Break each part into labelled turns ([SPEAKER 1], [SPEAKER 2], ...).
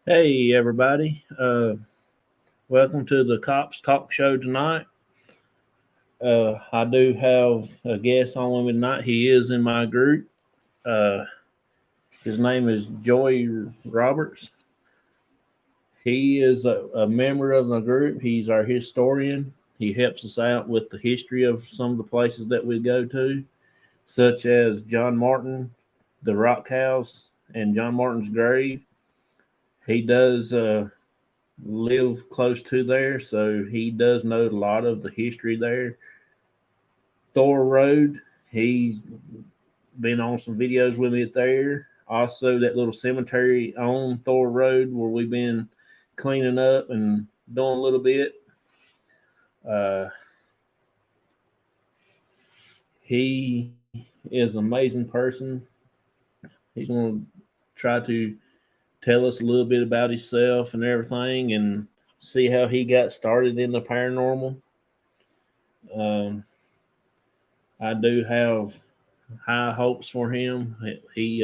[SPEAKER 1] Hey, everybody. Welcome to the Cops Talk Show tonight. I do have a guest on with me tonight. He is in my group. Uh, his name is Joey Roberts. He is a member of the group. He's our historian. He helps us out with the history of some of the places that we go to, such as John Martin, the Rock House, and John Martin's grave. He does live close to there, so he does know a lot of the history there. Thor Road, he's been on some videos with me there. Also, that little cemetery on Thor Road where we've been cleaning up and doing a little bit. Uh, he is an amazing person. He's going to try to tell us a little bit about himself and everything and see how he got started in the paranormal. Um, I do have high hopes for him. He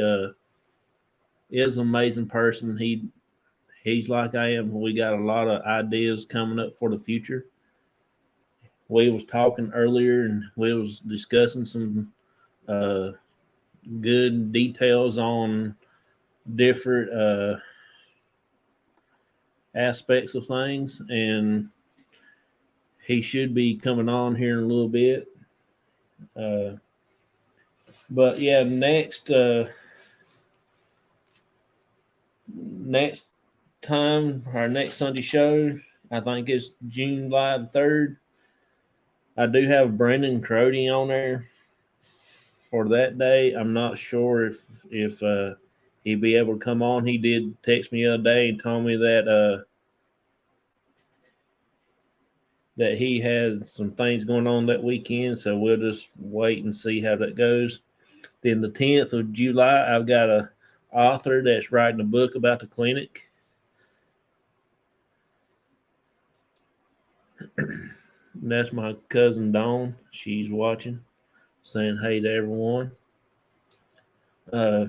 [SPEAKER 1] is an amazing person. He's like I am. We got a lot of ideas coming up for the future. We was talking earlier and we was discussing some uh, good details on different aspects of things, and he should be coming on here in a little bit. Uh, but yeah, next time, our next Sunday show, I think it's July the 3rd. I do have Brendan Crody on there for that day. I'm not sure if he'd be able to come on. He did text me the other day and told me that he had some things going on that weekend, so we'll just wait and see how that goes. Then the 10th of July, I've got a author that's writing a book about the clinic. That's my cousin Dawn. She's watching, saying hey to everyone. Uh,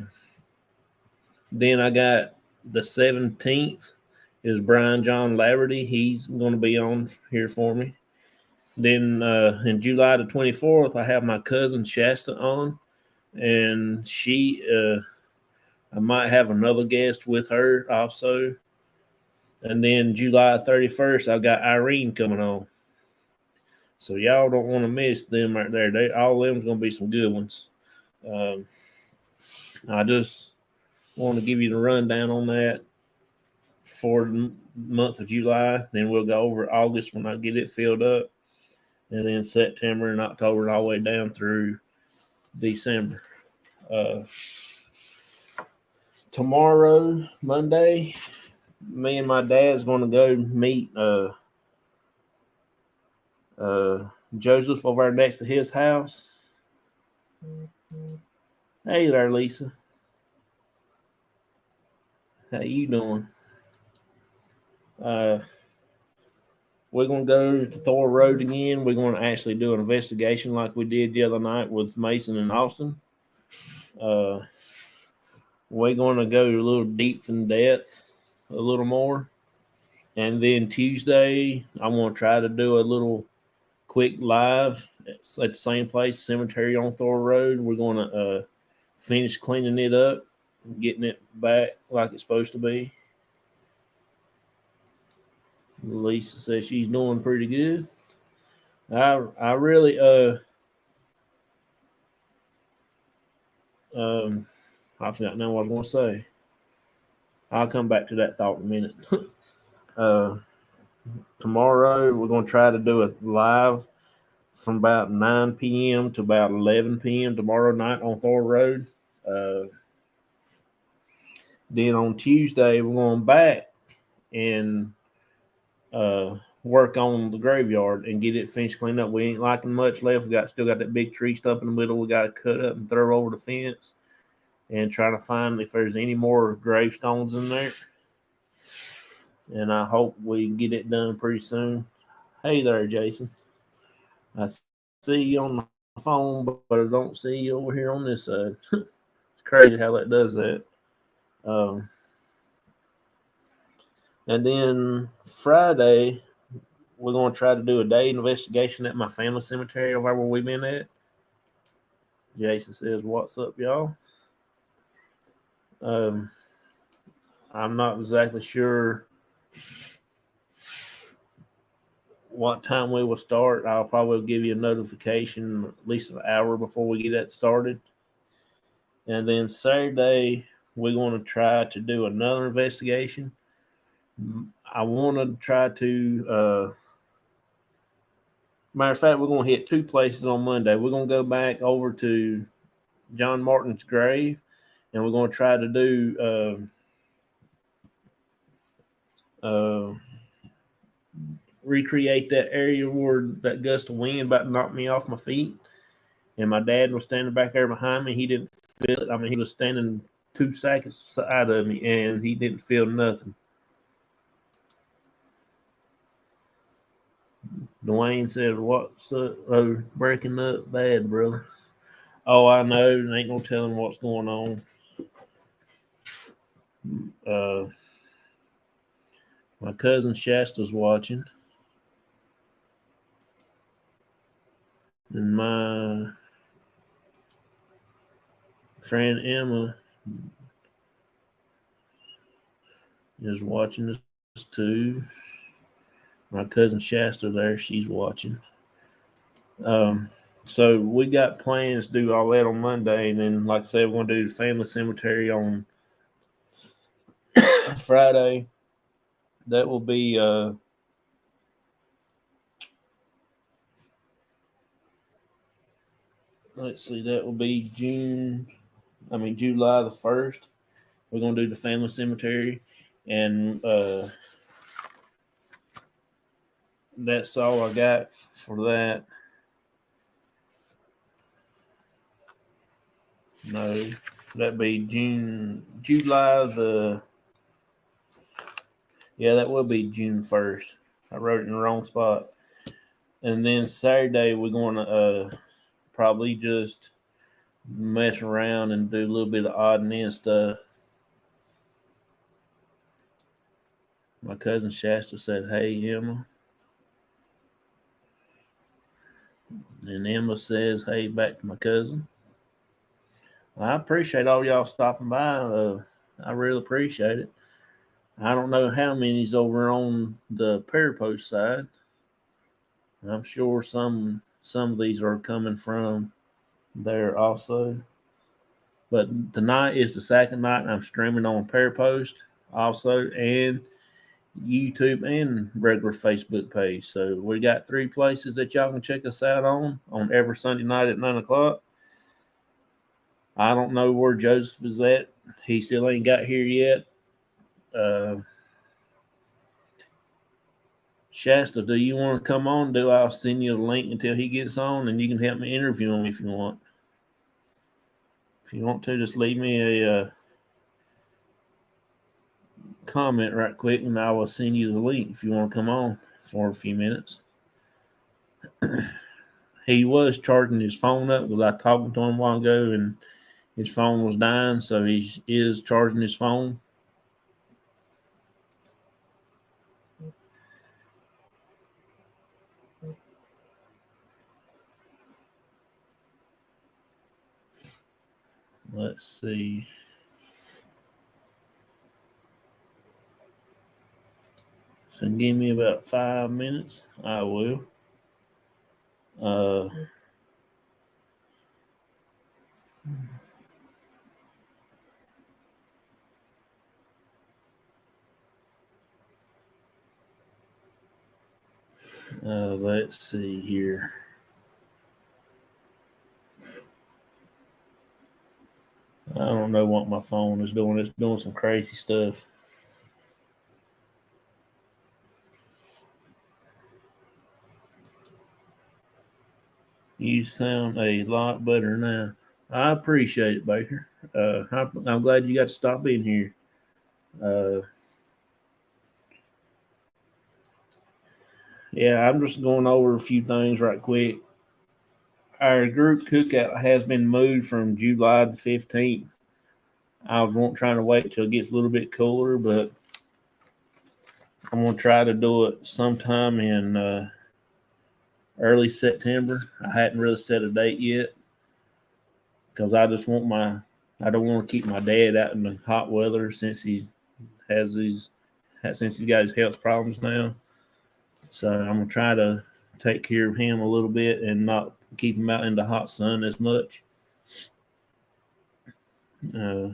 [SPEAKER 1] then I got the 17th is Brian John Laverty. He's going to be on here for me. Then in July the 24th, I have my cousin Shasta on, and I might have another guest with her also. And then July 31st, I've got Irene coming on. So y'all don't want to miss them right there. All of them's going to be some good ones. Um, I just want to give you the rundown on that for the month of July. Then we'll go over August when I get it filled up. And then September and October all the way down through December. Uh, Tomorrow, Monday, me and my dad's going to go meet Joseph over next to his house. Hey there, Lisa. How you doing? Uh, we're going to go to Thor Road again. We're going to actually do an investigation like we did the other night with Mason and Austin. We're going to go a little deep in depth, a little more. And then Tuesday, I want to try to do a little quick live at the same place, Cemetery on Thor Road. We're going to finish cleaning it up, getting it back like it's supposed to be. Lisa says she's doing pretty good. I really I forgot now what I was going to say. I'll come back to that thought in a minute. Tomorrow we're going to try to do a live from about 9 p.m. to about 11 p.m. tomorrow night on Thor Road. Then on Tuesday we're going back and work on the graveyard and get it finished cleaned up. We ain't liking much left. We still got that big tree stump in the middle. We got to cut up and throw over the fence and try to find if there's any more gravestones in there. And I hope we get it done pretty soon. Hey there, Jason. I see you on the phone, but I don't see you over here on this side. It's crazy how that does that. And then Friday, we're going to try to do a day investigation at my family cemetery over where we've been at. Jason says, "What's up, y'all?" Um, I'm not exactly sure what time we will start. I'll probably give you a notification at least an hour before we get that started. And then Saturday, we're going to try to do another investigation. I want to try to, matter of fact, we're going to hit two places on Monday. We're going to go back over to John Martin's grave, and we're going to try to do uh, recreate that area where that gust of wind about knocked me off my feet. And my dad was standing back there behind me. He didn't feel it. I mean, he was standing 2 seconds side of me, and he didn't feel nothing. Dwayne said, "What's up? Oh, breaking up bad, brother." Oh, I know. There ain't no telling what's going on. Uh, my cousin Shasta's watching, and my friend Emma is watching this too. My cousin Shasta there, she's watching. Um, so we got plans to do all that on Monday, and then, like I said, we're going to do the family cemetery on Friday. That will be let's see, that will be July the 1st. We're going to do the family cemetery, and that's all I got for that. No, that'd be July the, yeah, that will be June 1st. I wrote it in the wrong spot. And then Saturday, we're going to probably just mess around and do a little bit of odd and end stuff. My cousin Shasta said, "Hey, Emma." And Emma says, "Hey," back to my cousin. I appreciate all y'all stopping by. I really appreciate it. I don't know how many's over on the Parapost side. I'm sure some of these are coming from there also. But tonight is the second night I'm streaming on Parapost also, and YouTube and regular Facebook page. So we got three places that y'all can check us out on every Sunday night at 9 o'clock. I don't know where Joseph is at. He still ain't got here yet. Shasta, do you want to come on? I'll send you the link until he gets on, and you can help me interview him if you want. If you want to, just leave me a comment right quick, and I will send you the link if you want to come on for a few minutes. He was charging his phone up because I talked to him a while ago, and his phone was dying, so he is charging his phone. Let's see. So give me about 5 minutes. I will. Let's see here. I don't know what my phone is doing. It's doing some crazy stuff. You sound a lot better now. I appreciate it, Baker. I'm glad you got to stop in here. Yeah, I'm just going over a few things right quick. Our group cookout has been moved from July the 15th. I was trying to wait till it gets a little bit cooler, but I'm gonna try to do it sometime in early September. I hadn't really set a date yet because I don't want to keep my dad out in the hot weather since he has these since he's got his health problems now. So I'm gonna try to take care of him a little bit and not keep him out in the hot sun as much. Uh,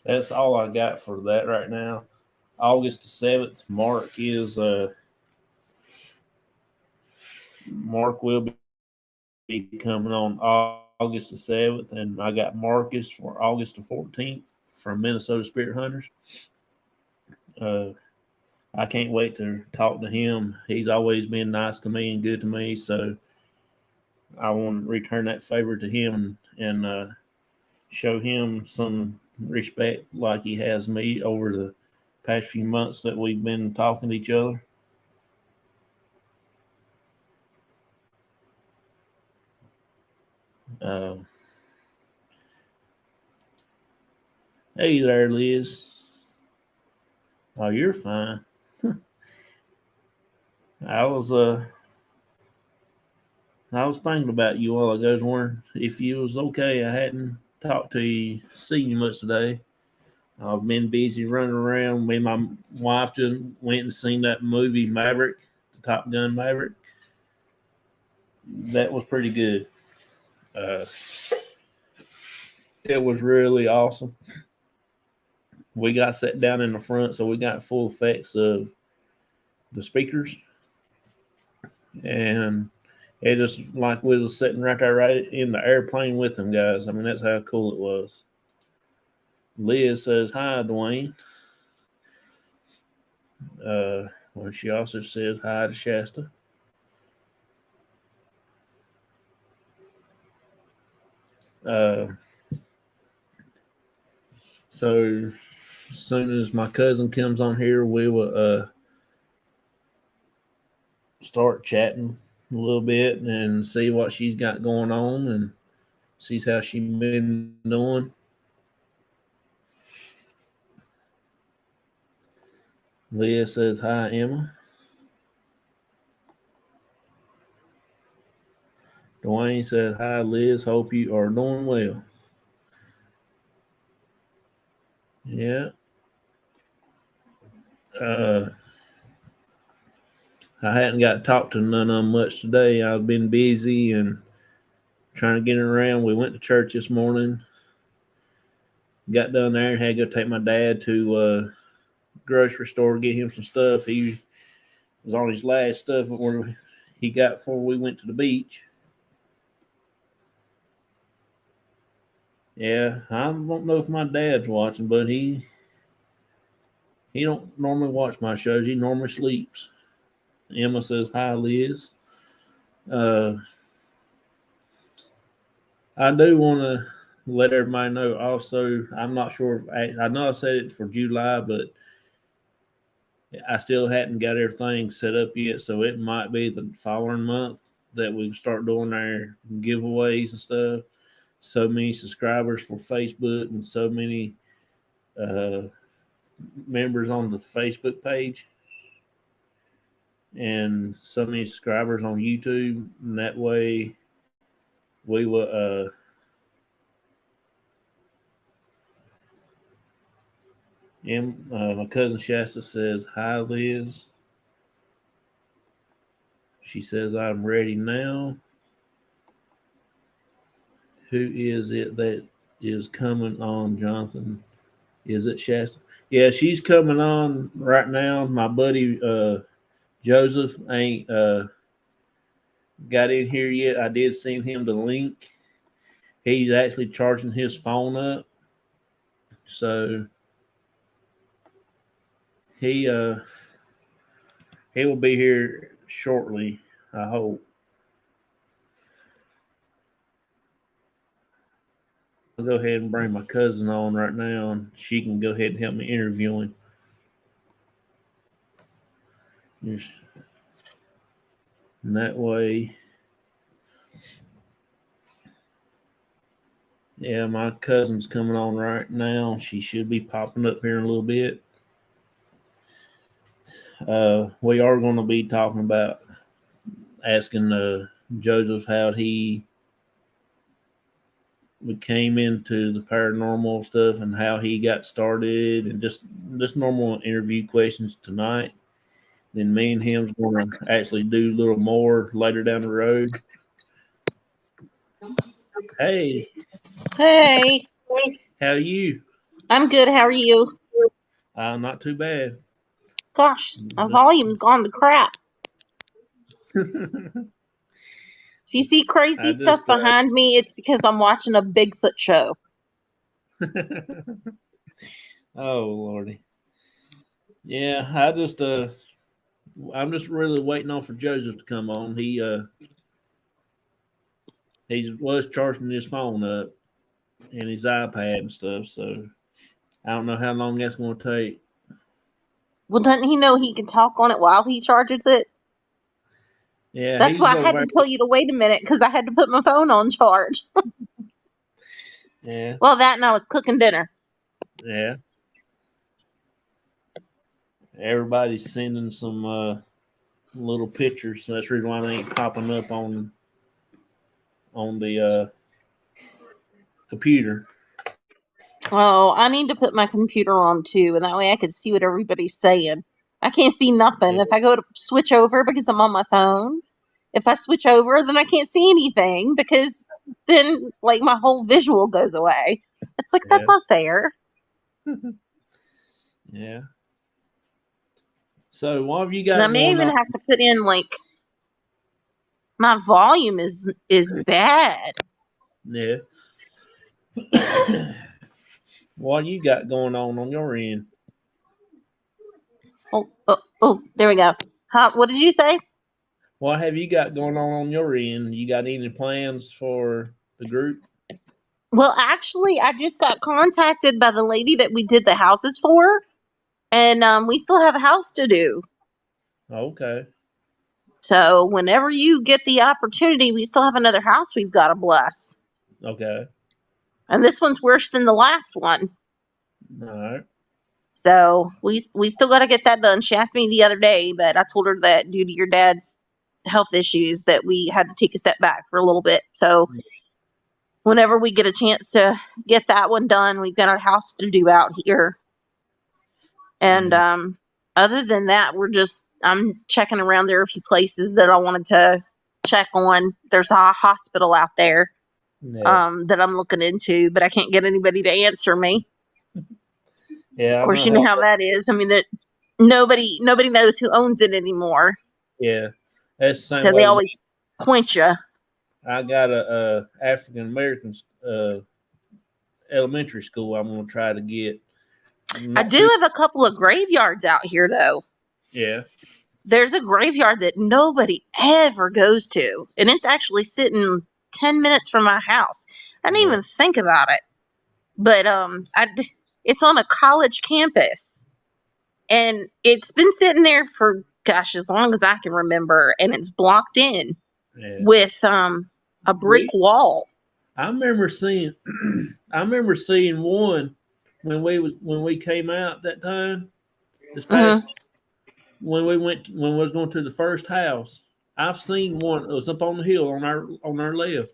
[SPEAKER 1] that's all I got for that right now. August the 7th, Mark will be coming on August the 7th, and I got Marcus for August the 14th from Minnesota Spirit Hunters. Uh, I can't wait to talk to him. He's always been nice to me and good to me, so I want to return that favor to him and show him some respect like he has me over the past few months that we've been talking to each other. Uh, hey there, Liz. Oh, you're fine. I was uh I was thinking about you while ago, wondering if you was okay. I hadn't talked to you, seen you much today. I've been busy running around. Me and my wife just went and seen that movie Maverick, the Top Gun Maverick. That was pretty good. Uh, it was really awesome. We got sat down in the front, so we got full effects of the speakers, and it just like we was sitting right there, right in the airplane with them guys. I mean, that's how cool it was. Liz says hi, Dwayne. Well, she also says hi to Shasta. Uh, so as soon as my cousin comes on here, we will start chatting a little bit and see what she's got going on and sees how she's been doing. Leah says hi, Emma. Dwayne says hi, Liz. Hope you are doing well. Yeah. Uh, I hadn't got to talk to none of them much today. I've been busy and trying to get around. We went to church this morning. Got done there and had to go take my dad to grocery store to get him some stuff. He was on his last stuff where he got before we went to the beach. Yeah, I don't know if my dad's watching, but he don't normally watch my shows. He normally sleeps. Emma says hi, Liz. Uh, I do want to let everybody know. Also, I'm not sure. I know I said it for July, but I still hadn't got everything set up yet. So it might be the following month that we start doing our giveaways and stuff. So many subscribers for Facebook and so many uh, members on the Facebook page and so many subscribers on YouTube. And that way we will. My cousin Shasta says, hi, Liz. She says, I'm ready now. Who is it that is coming on, Jonathan? Is it Shasta? Yeah, she's coming on right now. My buddy Joseph ain't got in here yet. I did send him the link. He's actually charging his phone up. So he uh he will be here shortly, I hope. I'll go ahead and bring my cousin on right now, and she can go ahead and help me interview him. Just, and that way, Yeah, my cousin's coming on right now. She should be popping up here in a little bit. We are going to be talking about asking Joseph how he came into the paranormal stuff and how he got started, and just normal interview questions tonight. Then me and him's going to actually do a little more later down the road. Hey,
[SPEAKER 2] Hey,
[SPEAKER 1] how are you?
[SPEAKER 2] I'm good. How are you?
[SPEAKER 1] Not too bad.
[SPEAKER 2] Gosh, my volume's gone to crap. If you see crazy
[SPEAKER 1] I
[SPEAKER 2] stuff
[SPEAKER 1] just
[SPEAKER 2] behind me, it's because I'm watching a Bigfoot show.
[SPEAKER 1] oh lordy, yeah. I'm just really waiting on for Joseph to come on. He was charging his phone up and his iPad and stuff. So I don't know how long that's going to take.
[SPEAKER 2] Well, doesn't he know he can talk on it while he charges it?
[SPEAKER 1] Yeah,
[SPEAKER 2] That's
[SPEAKER 1] he's
[SPEAKER 2] why I
[SPEAKER 1] over
[SPEAKER 2] had
[SPEAKER 1] there.
[SPEAKER 2] to tell you to wait a minute because I had to put my phone on charge.
[SPEAKER 1] Yeah,
[SPEAKER 2] Well, that and I was cooking dinner.
[SPEAKER 1] yeah. Everybody's sending some little pictures. So that's the reason why they ain't popping up on the computer.
[SPEAKER 2] Oh, I need to put my computer on too, and that way I can see what everybody's saying. I can't see nothing
[SPEAKER 1] Yeah,
[SPEAKER 2] if I go to switch over because I'm on my phone. If I switch over, then I can't see anything because then, like, my whole visual goes away. It's like, that's
[SPEAKER 1] yeah,
[SPEAKER 2] not fair.
[SPEAKER 1] yeah. So what have you
[SPEAKER 2] And I
[SPEAKER 1] got
[SPEAKER 2] may
[SPEAKER 1] going
[SPEAKER 2] even
[SPEAKER 1] on?
[SPEAKER 2] have to put in, like, my volume is bad.
[SPEAKER 1] Yeah. What you got going on your end?
[SPEAKER 2] Oh, there we go. Huh, what did you say?
[SPEAKER 1] What have you got going on your end? You got any plans for the group?
[SPEAKER 2] Well, actually, I just got contacted by the lady that we did the houses for, and we still have a house to do.
[SPEAKER 1] Okay.
[SPEAKER 2] So whenever you get the opportunity, we still have another house we've got to bless.
[SPEAKER 1] Okay.
[SPEAKER 2] And this one's worse than the last one.
[SPEAKER 1] All right.
[SPEAKER 2] So we still got to get that done. She asked me the other day, but I told her that due to your dad's health issues that we had to take a step back for a little bit. So whenever we get a chance to get that one done, we've got a house to do out here. And
[SPEAKER 1] Yeah.
[SPEAKER 2] other than that, I'm checking around. There are a few places that I wanted to check on. There's a hospital out there
[SPEAKER 1] Yeah.
[SPEAKER 2] that I'm looking into, but I can't get anybody to answer me.
[SPEAKER 1] Yeah.
[SPEAKER 2] Of
[SPEAKER 1] I
[SPEAKER 2] course,
[SPEAKER 1] know
[SPEAKER 2] you know
[SPEAKER 1] how.
[SPEAKER 2] how that is. I mean, that nobody knows who owns it anymore,
[SPEAKER 1] Yeah. That's the same
[SPEAKER 2] so
[SPEAKER 1] way
[SPEAKER 2] they
[SPEAKER 1] with.
[SPEAKER 2] always point you.
[SPEAKER 1] I got a African American elementary school. I'm gonna try to get.
[SPEAKER 2] I
[SPEAKER 1] Not
[SPEAKER 2] do
[SPEAKER 1] too.
[SPEAKER 2] have a couple of graveyards out here, though.
[SPEAKER 1] Yeah.
[SPEAKER 2] There's a graveyard that nobody ever goes to, and it's actually sitting 10 minutes from my house. I didn't
[SPEAKER 1] Yeah.
[SPEAKER 2] even think about it, but it's on a college campus, and it's been sitting there for gosh as long as I can remember, and it's blocked in
[SPEAKER 1] Yeah.
[SPEAKER 2] with a brick
[SPEAKER 1] We.
[SPEAKER 2] wall.
[SPEAKER 1] I remember seeing. I remember seeing one when we came out that time. This past
[SPEAKER 2] Hmm.
[SPEAKER 1] when we was going to the first house. I've seen one. It was up on the hill on our left.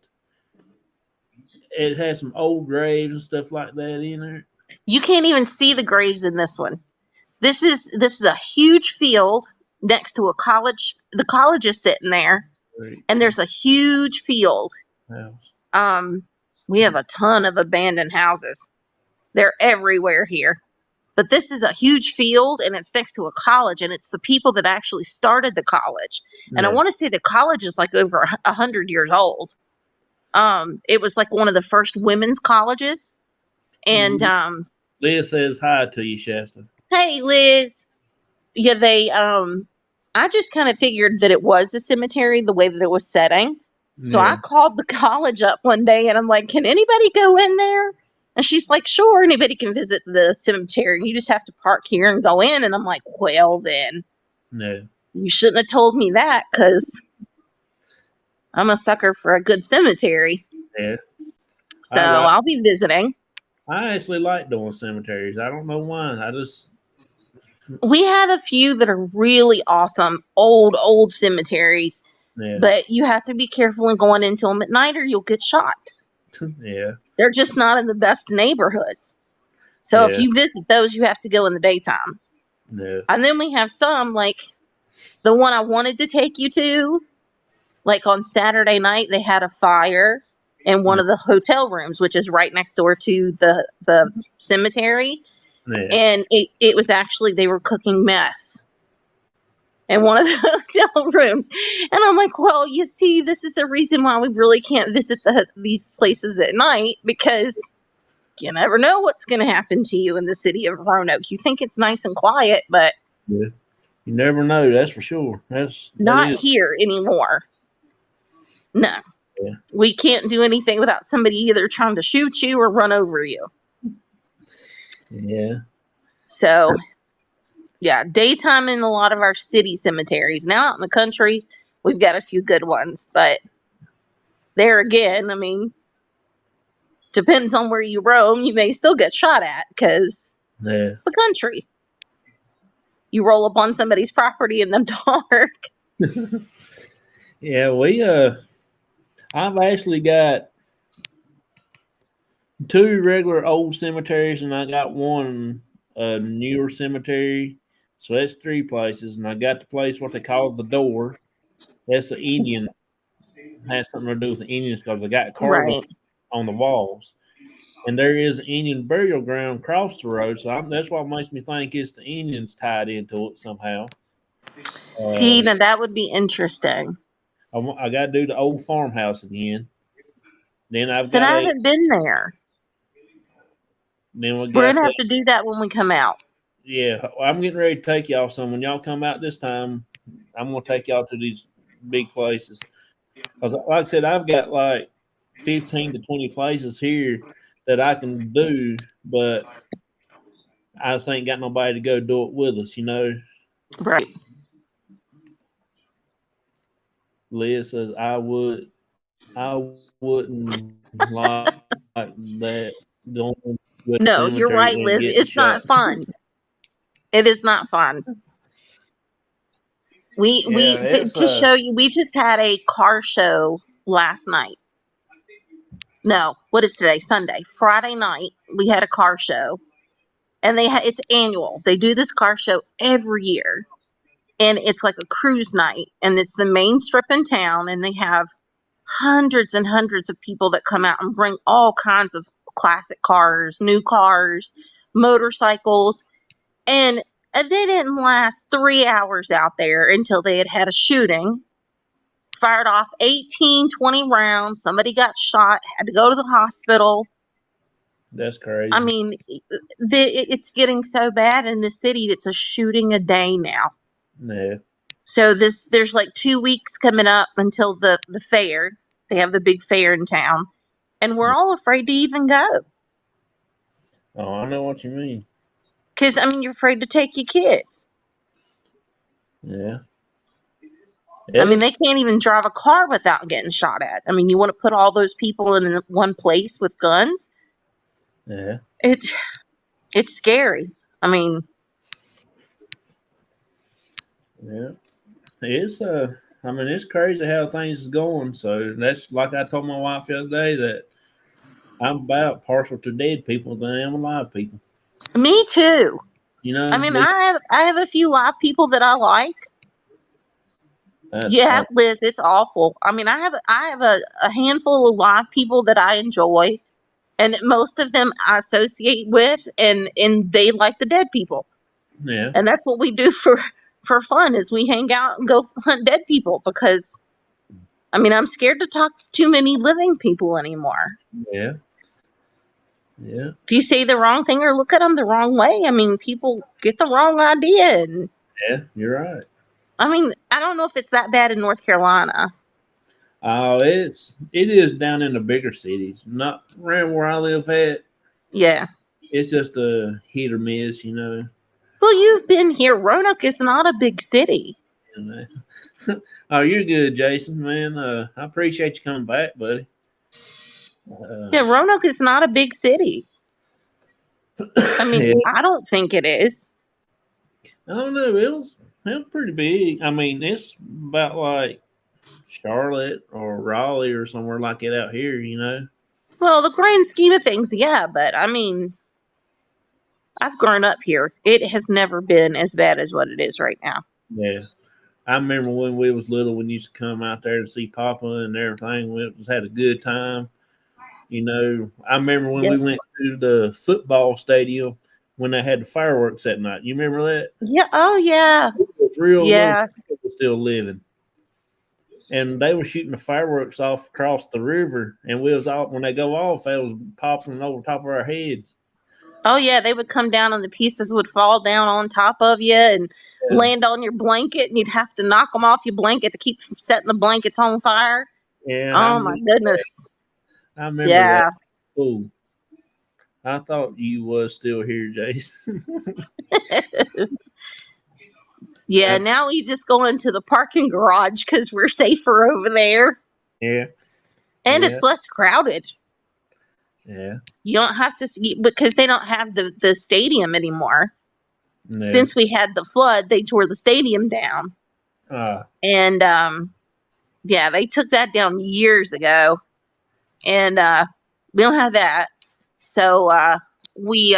[SPEAKER 1] It had some old graves and stuff like that in there.
[SPEAKER 2] You can't even see the graves in this one. This is a huge field next to a college. The college is sitting there,
[SPEAKER 1] Great
[SPEAKER 2] and there's a huge field.
[SPEAKER 1] house.
[SPEAKER 2] Um, we have a ton of abandoned houses. They're everywhere here. But this is a huge field, and it's next to a college, and it's the people that actually started the college. And I
[SPEAKER 1] Yeah.
[SPEAKER 2] want to say the college is like over 100 years old. It was like one of the first women's colleges. And
[SPEAKER 1] Leah says hi to you, Shasta.
[SPEAKER 2] hey, Liz. Yeah, they. I just kind of figured that it was a cemetery the way that it was setting. So I
[SPEAKER 1] Yeah.
[SPEAKER 2] called the college up one day, and I'm like, "Can anybody go in there?" And she's like, "Sure, anybody can visit the cemetery. You just have to park here and go in." And I'm like, "Well, then
[SPEAKER 1] Yeah.
[SPEAKER 2] you shouldn't have told me that because I'm a sucker for a good cemetery."
[SPEAKER 1] Yeah.
[SPEAKER 2] So I'll be visiting.
[SPEAKER 1] I actually like doing cemeteries. I don't know why. I just
[SPEAKER 2] We have a few that are really awesome, old cemeteries,
[SPEAKER 1] yeah
[SPEAKER 2] but you have to be careful in going into them at night or you'll get shot.
[SPEAKER 1] yeah
[SPEAKER 2] They're just not in the best neighborhoods. So if
[SPEAKER 1] yeah
[SPEAKER 2] you visit those, you have to go in the daytime.
[SPEAKER 1] yeah
[SPEAKER 2] And then we have some, like the one I wanted to take you to, like on Saturday night, they had a fire in one
[SPEAKER 1] yeah
[SPEAKER 2] of the hotel rooms, which is right next door to the cemetery.
[SPEAKER 1] yeah.
[SPEAKER 2] And it was actually, they were cooking meth in one of the hotel rooms. And I'm like, well, you see, this is the reason why we really can't visit these places at night, because you never know what's going to happen to you in the city of Roanoke. You think it's nice and quiet, but
[SPEAKER 1] Yeah. You never know. That's for sure. That
[SPEAKER 2] not
[SPEAKER 1] is.
[SPEAKER 2] here anymore. No.
[SPEAKER 1] Yeah.
[SPEAKER 2] We can't do anything without somebody either trying to shoot you or run over you.
[SPEAKER 1] Yeah.
[SPEAKER 2] So, yeah, daytime in a lot of our city cemeteries. Now out in the country, we've got a few good ones, but there again, I mean, depends on where you roam, you may still get shot at because
[SPEAKER 1] Yeah.
[SPEAKER 2] it's the country. You roll up on somebody's property in the dark.
[SPEAKER 1] Yeah. I've actually got two regular old cemeteries, and I got one newer cemetery. So that's three places, and I got the place what they call the door. That's the Indian. Has something to do with the Indians because I got carved
[SPEAKER 2] Right.
[SPEAKER 1] on the walls. And there is an Indian burial ground across the road, so that's what makes me think it's the Indians tied into it somehow.
[SPEAKER 2] See,
[SPEAKER 1] Uh,
[SPEAKER 2] now that would be interesting.
[SPEAKER 1] I got to do the old farmhouse again. Then I've
[SPEAKER 2] So I
[SPEAKER 1] got
[SPEAKER 2] haven't been there.
[SPEAKER 1] then we
[SPEAKER 2] We're
[SPEAKER 1] got
[SPEAKER 2] gonna
[SPEAKER 1] the
[SPEAKER 2] have to do that when we come out.
[SPEAKER 1] yeah. I'm getting ready to take y'all some. When y'all come out this time, I'm gonna take y'all to these big places. Because like I said, I've got like 15 to 20 places here that I can do, but I just ain't got nobody to go do it with us.
[SPEAKER 2] Right.
[SPEAKER 1] Liz says I wouldn't like that going to a
[SPEAKER 2] No, you're
[SPEAKER 1] cemetery
[SPEAKER 2] right,
[SPEAKER 1] and
[SPEAKER 2] Liz.
[SPEAKER 1] getting
[SPEAKER 2] It's
[SPEAKER 1] shot.
[SPEAKER 2] not fun. It is not fun. We
[SPEAKER 1] Yeah, it's
[SPEAKER 2] to show you, we just had a car show last night. No, what is today? Sunday. Friday night, we had a car show, and it's annual. They do this car show every year, and it's like a cruise night, and it's the main strip in town, and they have hundreds and hundreds of people that come out and bring all kinds of classic cars, new cars, motorcycles, and they didn't last 3 hours out there until they had had a shooting, fired off 18, 20 rounds. Somebody got shot, had to go to the hospital.
[SPEAKER 1] that's
[SPEAKER 2] I
[SPEAKER 1] crazy.
[SPEAKER 2] mean, it's getting so bad in the city. It's a shooting a day now.
[SPEAKER 1] Yeah.
[SPEAKER 2] So there's like 2 weeks coming up until the fair. They have the big fair in town, and we're all afraid to even go
[SPEAKER 1] Oh, I know what you mean.
[SPEAKER 2] because I mean you're afraid to take your kids.
[SPEAKER 1] Yeah.
[SPEAKER 2] I mean, they
[SPEAKER 1] It's
[SPEAKER 2] can't even drive a car without getting shot at. I mean, you want to put all those people in one place with guns?
[SPEAKER 1] yeah.
[SPEAKER 2] It's scary. I mean,
[SPEAKER 1] Yeah. It's I mean it's crazy how things is going. So that's like I told my wife the other day that I'm about partial to dead people than I am alive people.
[SPEAKER 2] me too.
[SPEAKER 1] You
[SPEAKER 2] I
[SPEAKER 1] know,
[SPEAKER 2] mean, I have a few live people that I like.
[SPEAKER 1] that's
[SPEAKER 2] Yeah,
[SPEAKER 1] hard.
[SPEAKER 2] Liz, it's awful. I mean, I have a handful of live people that I enjoy, and most of them I associate with, and they like the dead people,
[SPEAKER 1] Yeah.
[SPEAKER 2] and that's what we do for fun is we hang out and go hunt dead people because I mean I'm scared to talk to too many living people anymore.
[SPEAKER 1] Yeah. Yeah.
[SPEAKER 2] If you say the wrong thing or look at them the wrong way, I mean people get the wrong idea, and
[SPEAKER 1] Yeah. You're right.
[SPEAKER 2] I mean I don't know if it's that bad in North Carolina.
[SPEAKER 1] Oh, it is down in the bigger cities, not around where I live at.
[SPEAKER 2] Yeah.
[SPEAKER 1] It's just a hit or miss.
[SPEAKER 2] Well, you've been here. Roanoke is not a big city.
[SPEAKER 1] And, oh, you're good, Jason, man. I appreciate you coming back, buddy. Uh,
[SPEAKER 2] Yeah, Roanoke is not a big city. I mean,
[SPEAKER 1] yeah,
[SPEAKER 2] I don't think it is.
[SPEAKER 1] I don't know. It was pretty big. I mean, it's about like Charlotte or Raleigh or somewhere like it out here.
[SPEAKER 2] Well, the grand scheme of things, yeah, but I mean, I've grown up here. It has never been as bad as what it is right now.
[SPEAKER 1] Yeah. I remember when we was little, when you used to come out there to see Papa and everything. We just had a good time. I remember when we
[SPEAKER 2] Yep.
[SPEAKER 1] went to the football stadium when they had the fireworks that night. You remember that?
[SPEAKER 2] Yeah. Oh, yeah.
[SPEAKER 1] It was real little
[SPEAKER 2] Yeah.
[SPEAKER 1] people were still living, and they were shooting the fireworks off across the river, and we was all when they go off, they was popping over top of our heads.
[SPEAKER 2] Oh, yeah. They would come down and the pieces would fall down on top of you and
[SPEAKER 1] Yeah,
[SPEAKER 2] land on your blanket, and you'd have to knock them off your blanket to keep from setting the blankets on fire.
[SPEAKER 1] yeah, I
[SPEAKER 2] Oh, my
[SPEAKER 1] remember that.
[SPEAKER 2] goodness.
[SPEAKER 1] I remember that.
[SPEAKER 2] Yeah.
[SPEAKER 1] Cool. I thought you was still here, Jason.
[SPEAKER 2] Yeah.
[SPEAKER 1] I,
[SPEAKER 2] Now we just go into the parking garage because we're safer over there
[SPEAKER 1] yeah,
[SPEAKER 2] and
[SPEAKER 1] yeah,
[SPEAKER 2] it's less crowded.
[SPEAKER 1] yeah,
[SPEAKER 2] You don't have to see because they don't have the stadium anymore.
[SPEAKER 1] yeah.
[SPEAKER 2] Since we had the flood, they tore the stadium down.
[SPEAKER 1] Ah,
[SPEAKER 2] And yeah, they took that down years ago. And we don't have that. So we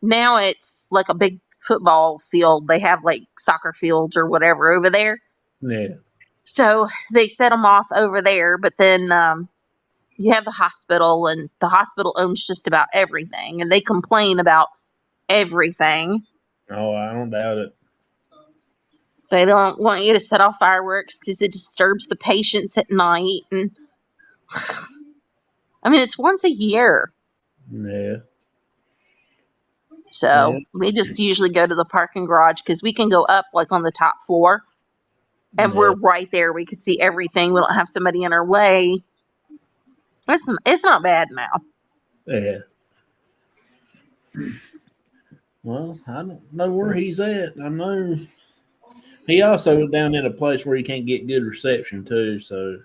[SPEAKER 2] now it's like a big football field. They have like soccer fields or whatever over there.
[SPEAKER 1] yeah,
[SPEAKER 2] So they set them off over there, but then you have the hospital, and the hospital owns just about everything, and they complain about everything.
[SPEAKER 1] oh, I don't doubt it.
[SPEAKER 2] They don't want you to set off fireworks because it disturbs the patients at night. And I mean, it's once a year.
[SPEAKER 1] Yeah, yeah,
[SPEAKER 2] So we just usually go to the parking garage because we can go up like on the top floor and
[SPEAKER 1] yeah,
[SPEAKER 2] we're right there. We could see everything. We don't have somebody in our way. It's not bad now.
[SPEAKER 1] yeah. Well, I don't know where he's at. I know he also down in a place where he can't get good reception too. So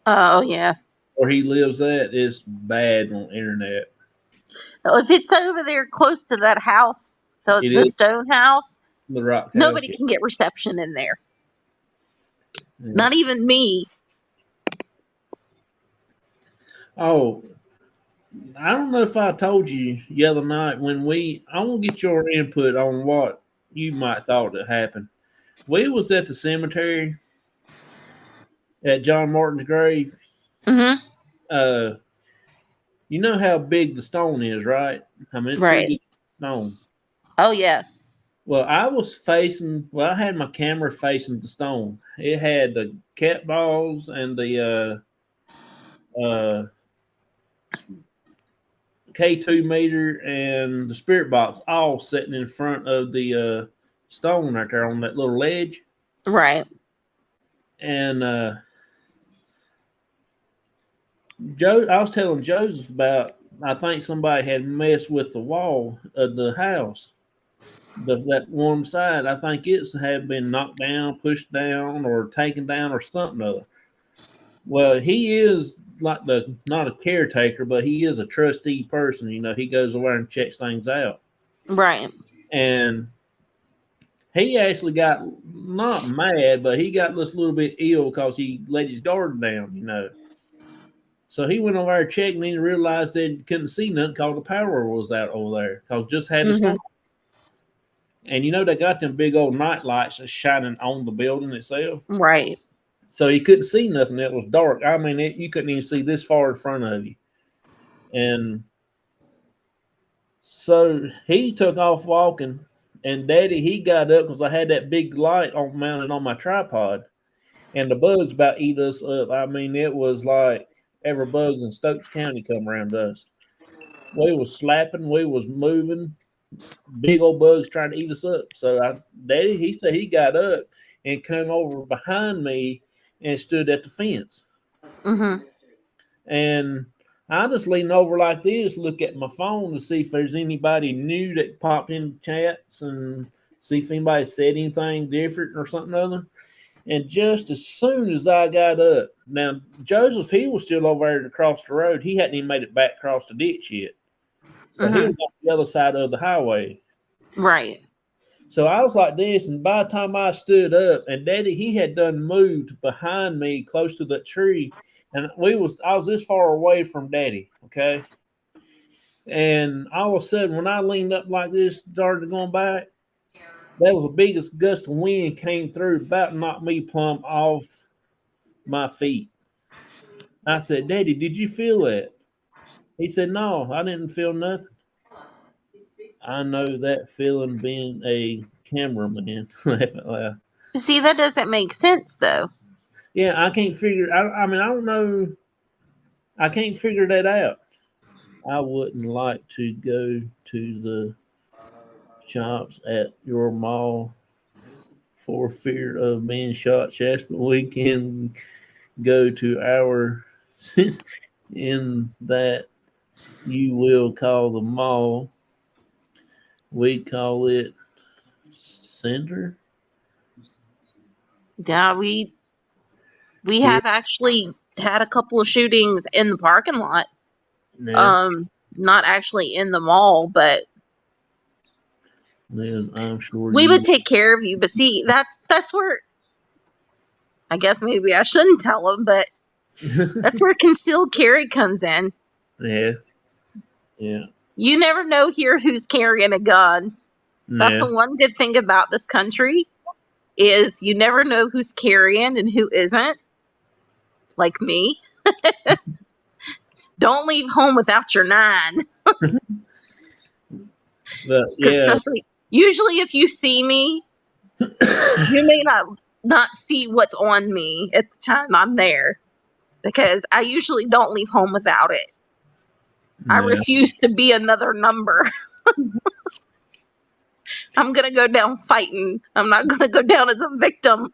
[SPEAKER 2] Oh, yeah.
[SPEAKER 1] where he lives at is bad on internet.
[SPEAKER 2] If it's over there close to that house,
[SPEAKER 1] It
[SPEAKER 2] the
[SPEAKER 1] is
[SPEAKER 2] stone house,
[SPEAKER 1] the Rock House.
[SPEAKER 2] nobody
[SPEAKER 1] Yeah.
[SPEAKER 2] can get reception in there.
[SPEAKER 1] Yeah.
[SPEAKER 2] Not even me.
[SPEAKER 1] Oh, I don't know if I told you the other night when I want to get your input on what you might thought that happened. We was at the cemetery at John Martin's grave.
[SPEAKER 2] Hmm.
[SPEAKER 1] Uh, you know how big the stone is, right? I mean, it's pretty
[SPEAKER 2] Right.
[SPEAKER 1] big stone.
[SPEAKER 2] Oh, yeah.
[SPEAKER 1] Well, I had my camera facing the stone. It had the cat balls and the K2 meter and the spirit box all sitting in front of the stone right there on that little ledge.
[SPEAKER 2] Right.
[SPEAKER 1] And I was telling Joseph about, I think somebody had messed with the wall of the house. That one side, I think it had been knocked down, pushed down, or taken down, or something other. Well, he is like the not a caretaker, but he is a trustee person. He goes over and checks things out,
[SPEAKER 2] Right.
[SPEAKER 1] and he actually got not mad, but he got just a little bit ill because he let his garden down. So he went over there checking and he realized they couldn't see nothing because the power was out over there because just had a
[SPEAKER 2] Hmm.
[SPEAKER 1] storm. And they got them big old night lights shining on the building itself.
[SPEAKER 2] Right.
[SPEAKER 1] So he couldn't see nothing. It was dark. I mean, you couldn't even see this far in front of you. And so he took off walking. And Daddy, he got up because I had that big light mounted on my tripod. And the bugs about eat us up. I mean, it was like every bugs in Stokes County come around us. We was slapping, we was moving, big old bugs trying to eat us up. So Daddy, he said he got up and come over behind me and stood at the fence.
[SPEAKER 2] Hmm.
[SPEAKER 1] And I just leaned over like this, look at my phone to see if there's anybody new that popped in chats and see if anybody said anything different or something other. And just as soon as I got up, now Joseph, he was still over there across the road. He hadn't even made it back across the ditch yet. So he
[SPEAKER 2] Hmm.
[SPEAKER 1] was on the other side of the highway.
[SPEAKER 2] Right.
[SPEAKER 1] So I was like this, and by the time I stood up, and Daddy, he had done moved behind me close to that tree, and I was this far away from Daddy, okay? And all of a sudden, when I leaned up like this, started going back, that was the biggest gust of wind came through, about knocked me plumb off my feet. I said, Daddy, did you feel that? He said, No, I didn't feel nothing. I know that feeling being a cameraman. Laughing loud.
[SPEAKER 2] See, that doesn't make sense though.
[SPEAKER 1] Yeah, I can't figure. I mean, I don't know. I can't figure that out. I wouldn't like to go to the shops at your mall for fear of being shot. Shasta, we can go to our in that you will call the mall. We call it Cinder.
[SPEAKER 2] Yeah, we
[SPEAKER 1] Yeah,
[SPEAKER 2] have actually had a couple of shootings in the parking lot.
[SPEAKER 1] yeah.
[SPEAKER 2] Not actually in the mall, but
[SPEAKER 1] Liz, I'm sure
[SPEAKER 2] we would
[SPEAKER 1] you.
[SPEAKER 2] take care of you. But see, that's where I guess maybe I shouldn't tell them, but that's where concealed carry comes in.
[SPEAKER 1] Yeah, yeah,
[SPEAKER 2] You never know here who's carrying a gun. That's
[SPEAKER 1] yeah.
[SPEAKER 2] the one good thing about this country is you never know who's carrying and who isn't. Like me. Don't leave home without your 9.
[SPEAKER 1] But
[SPEAKER 2] Because
[SPEAKER 1] yeah,
[SPEAKER 2] especially usually if you see me, you may not see what's on me at the time I'm there. Because I usually don't leave home without it. I
[SPEAKER 1] yeah.
[SPEAKER 2] refuse to be another number. I'm gonna go down fighting. I'm not gonna go down as a victim.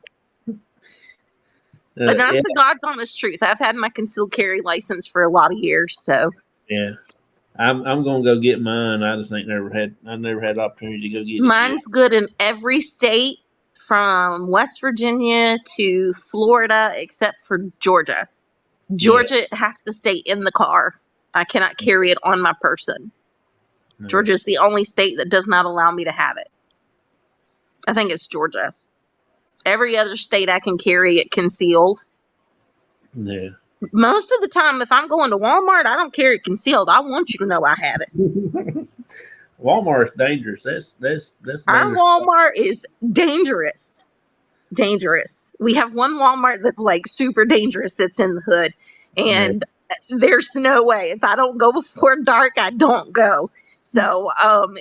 [SPEAKER 2] And
[SPEAKER 1] Yeah,
[SPEAKER 2] that's the God's honest truth. I've had my concealed carry license for a lot of years, so
[SPEAKER 1] yeah. I'm gonna go get mine. I just ain't never had. I never had the opportunity to go get it yet.
[SPEAKER 2] mine's good in every state from West Virginia to Florida except for Georgia.
[SPEAKER 1] Yeah,
[SPEAKER 2] Georgia has to stay in the car. I cannot carry it on my person.
[SPEAKER 1] yeah,
[SPEAKER 2] Georgia is the only state that does not allow me to have it. I think it's Georgia. Every other state I can carry it concealed.
[SPEAKER 1] yeah.
[SPEAKER 2] Most of the time, if I'm going to Walmart, I don't carry it concealed. I want you to know I have it.
[SPEAKER 1] Walmart's dangerous. That's
[SPEAKER 2] Our
[SPEAKER 1] dangerous.
[SPEAKER 2] Walmart is dangerous. Dangerous. We have one Walmart that's like super dangerous that's in the hood.
[SPEAKER 1] Yeah,
[SPEAKER 2] And there's no way. If I don't go before dark, I don't go. So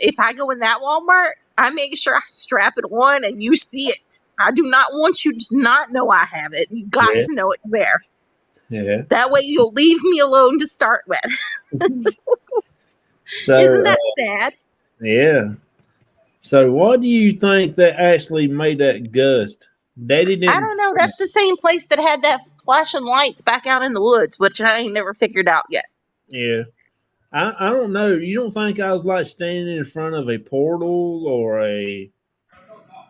[SPEAKER 2] if I go in that Walmart, I make sure I strap it on and you see it. I do not want you to not know I have it. You got
[SPEAKER 1] yeah,
[SPEAKER 2] to know it's there.
[SPEAKER 1] yeah.
[SPEAKER 2] That way you'll leave me alone to start with.
[SPEAKER 1] So
[SPEAKER 2] Isn't that sad?
[SPEAKER 1] yeah. So what do you think that actually made that gust? Daddy
[SPEAKER 2] I
[SPEAKER 1] didn't.
[SPEAKER 2] don't know. That's the same place that had that flashing lights back out in the woods, which I ain't never figured out yet.
[SPEAKER 1] Yeah. I don't know. You don't think I was like standing in front of a portal or a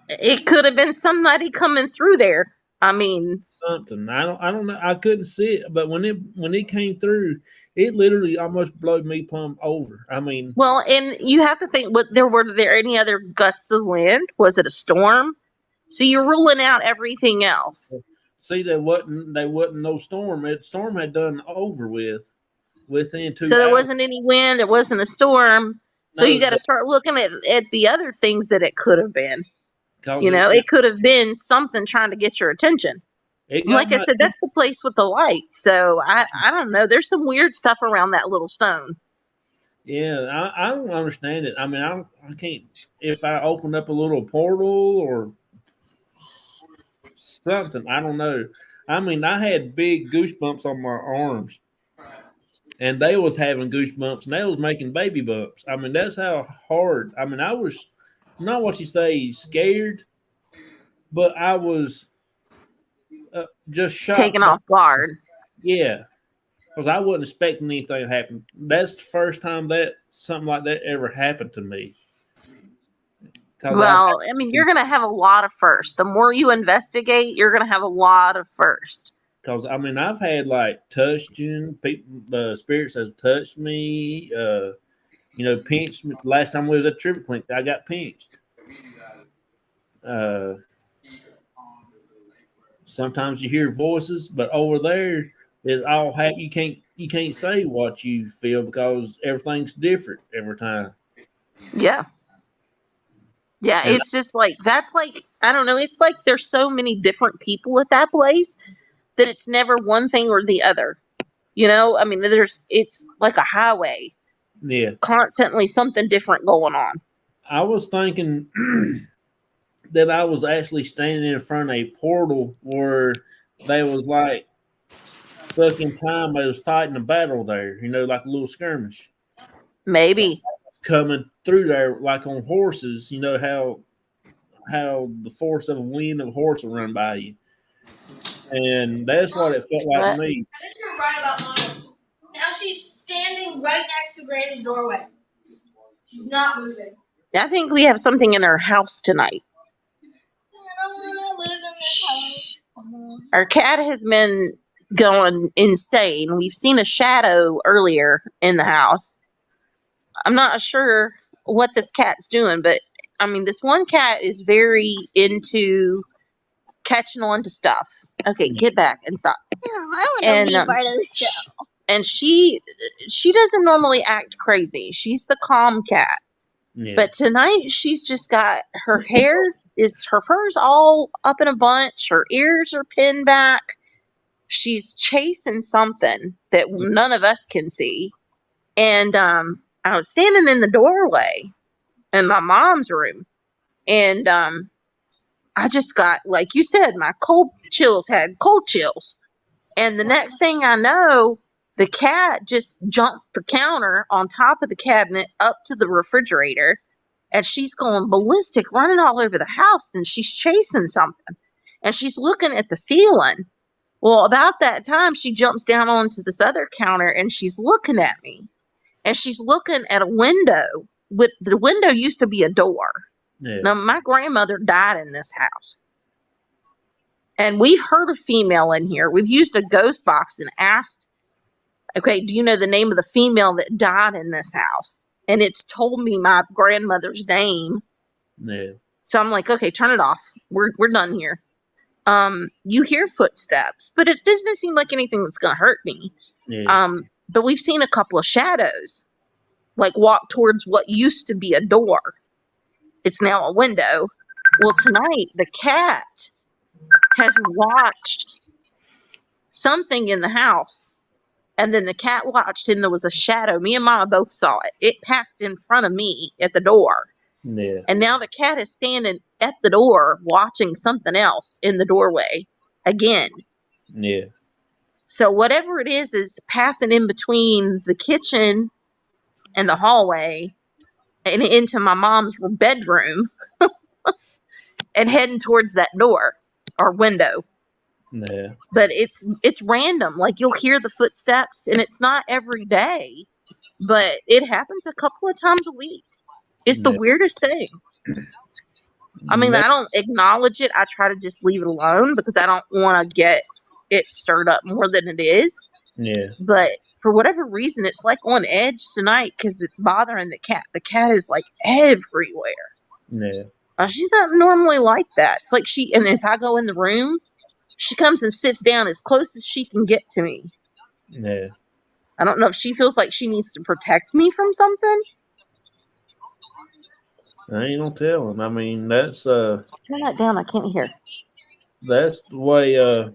[SPEAKER 2] It could have been somebody coming through there. I mean,
[SPEAKER 1] something? I don't know. I couldn't see it, but when it came through, it literally almost blowed me plumb over. I mean,
[SPEAKER 2] well, and you have to think, were there any other gusts of wind? Was it a storm? So you're ruling out everything else.
[SPEAKER 1] see, there wasn't no storm. It storm had done over with within
[SPEAKER 2] So
[SPEAKER 1] two
[SPEAKER 2] there
[SPEAKER 1] hours.
[SPEAKER 2] wasn't any wind, there wasn't a storm. So you
[SPEAKER 1] No,
[SPEAKER 2] got to start looking at the other things that it could have been.
[SPEAKER 1] because
[SPEAKER 2] It could have been something trying to get your attention.
[SPEAKER 1] it got
[SPEAKER 2] Like I
[SPEAKER 1] my
[SPEAKER 2] said, that's the place with the lights. So I don't know. There's some weird stuff around that little stone.
[SPEAKER 1] yeah. I don't understand it. I mean, I can't if I opened up a little portal or something. I don't know. I mean, I had big goosebumps on my arms, and they was having goosebumps, and they was making baby bumps. I mean, that's how hard. I mean, I was not what you say scared, but I was just shocked.
[SPEAKER 2] Taken off guard.
[SPEAKER 1] Yeah, because I wasn't expecting anything to happen. That's the first time that something like that ever happened to me.
[SPEAKER 2] Well, I mean, you're going to have a lot of first. The more you investigate, you're going to have a lot of first.
[SPEAKER 1] Because I mean, I've had like touching people, the spirits have touched me. Pinched me. Last time we was at Trivia Clinic, I got pinched. Sometimes you hear voices, but over there is all happy. You can't say what you feel because everything's different every time.
[SPEAKER 2] Yeah. Yeah,
[SPEAKER 1] And
[SPEAKER 2] it's just like, that's like, I don't know, it's like there's so many different people at that place that it's never one thing or the other. I mean, it's like a highway.
[SPEAKER 1] yeah,
[SPEAKER 2] Constantly something different going on.
[SPEAKER 1] I was thinking that I was actually standing in front of a portal where they was like stuck in time. They was fighting a battle there, like a little skirmish.
[SPEAKER 2] Maybe.
[SPEAKER 1] Coming through there like on horses, how the force of a wind of a horse will run by you. And that's what it felt like to me.
[SPEAKER 3] I think you're right about Mama. Now she's standing right next to Granny's doorway. She's not moving.
[SPEAKER 2] I think we have something in our house tonight.
[SPEAKER 3] I don't want to live in this house.
[SPEAKER 2] Our cat has been going insane. We've seen a shadow earlier in the house. I'm not sure what this cat's doing, but I mean, this one cat is very into catching on to stuff. Okay, get back and stop.
[SPEAKER 3] I want to be part of the show.
[SPEAKER 2] And she doesn't normally act crazy. She's the calm cat.
[SPEAKER 1] Yeah.
[SPEAKER 2] But tonight she's just got her fur's all up in a bunch. Her ears are pinned back. She's chasing something that none of us can see. And I was standing in the doorway in my mom's room. And I just got, like you said, my cold chills. And the next thing I know, the cat just jumped the counter on top of the cabinet up to the refrigerator. And she's going ballistic, running all over the house. And she's chasing something. And she's looking at the ceiling. Well, about that time, she jumps down onto this other counter and she's looking at me. And she's looking at a window. The window used to be a door.
[SPEAKER 1] Yeah.
[SPEAKER 2] Now, my grandmother died in this house. And we've heard a female in here. We've used a ghost box and asked, okay, do you know the name of the female that died in this house? And it's told me my grandmother's name.
[SPEAKER 1] Yeah.
[SPEAKER 2] So I'm like, okay, turn it off. We're done here. You hear footsteps, but it doesn't seem like anything that's going to hurt me.
[SPEAKER 1] Yeah.
[SPEAKER 2] But we've seen a couple of shadows, like walk towards what used to be a door. It's now a window. Well, tonight, the cat has watched something in the house. And then the cat watched, and there was a shadow. Me and Mama both saw it. It passed in front of me at the door.
[SPEAKER 1] Yeah.
[SPEAKER 2] And now the cat is standing at the door watching something else in the doorway again.
[SPEAKER 1] Yeah.
[SPEAKER 2] So whatever it is passing in between the kitchen and the hallway and into my mom's bedroom and heading towards that door or window.
[SPEAKER 1] Yeah.
[SPEAKER 2] But it's random. Like, you'll hear the footsteps, and it's not every day, but it happens a couple of times a week. It's the weirdest thing. I mean, I don't acknowledge it. I try to just leave it alone because I don't want to get it stirred up more than it is.
[SPEAKER 1] Yeah.
[SPEAKER 2] But for whatever reason, it's like on edge tonight because it's bothering the cat. The cat is like everywhere.
[SPEAKER 1] Yeah.
[SPEAKER 2] She's not normally like that. It's like and if I go in the room, she comes and sits down as close as she can get to me.
[SPEAKER 1] Yeah.
[SPEAKER 2] I don't know if she feels like she needs to protect me from something.
[SPEAKER 1] I ain't no telling. I mean, that's
[SPEAKER 2] Turn that down. I can't hear.
[SPEAKER 1] That's the way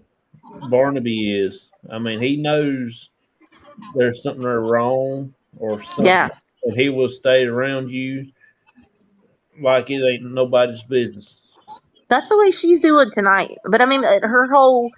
[SPEAKER 1] Barnaby is. I mean, he knows there's something wrong or something.
[SPEAKER 2] Yeah.
[SPEAKER 1] And he will stay around you like it ain't nobody's business.
[SPEAKER 2] That's the way she's doing tonight. But I mean, her whole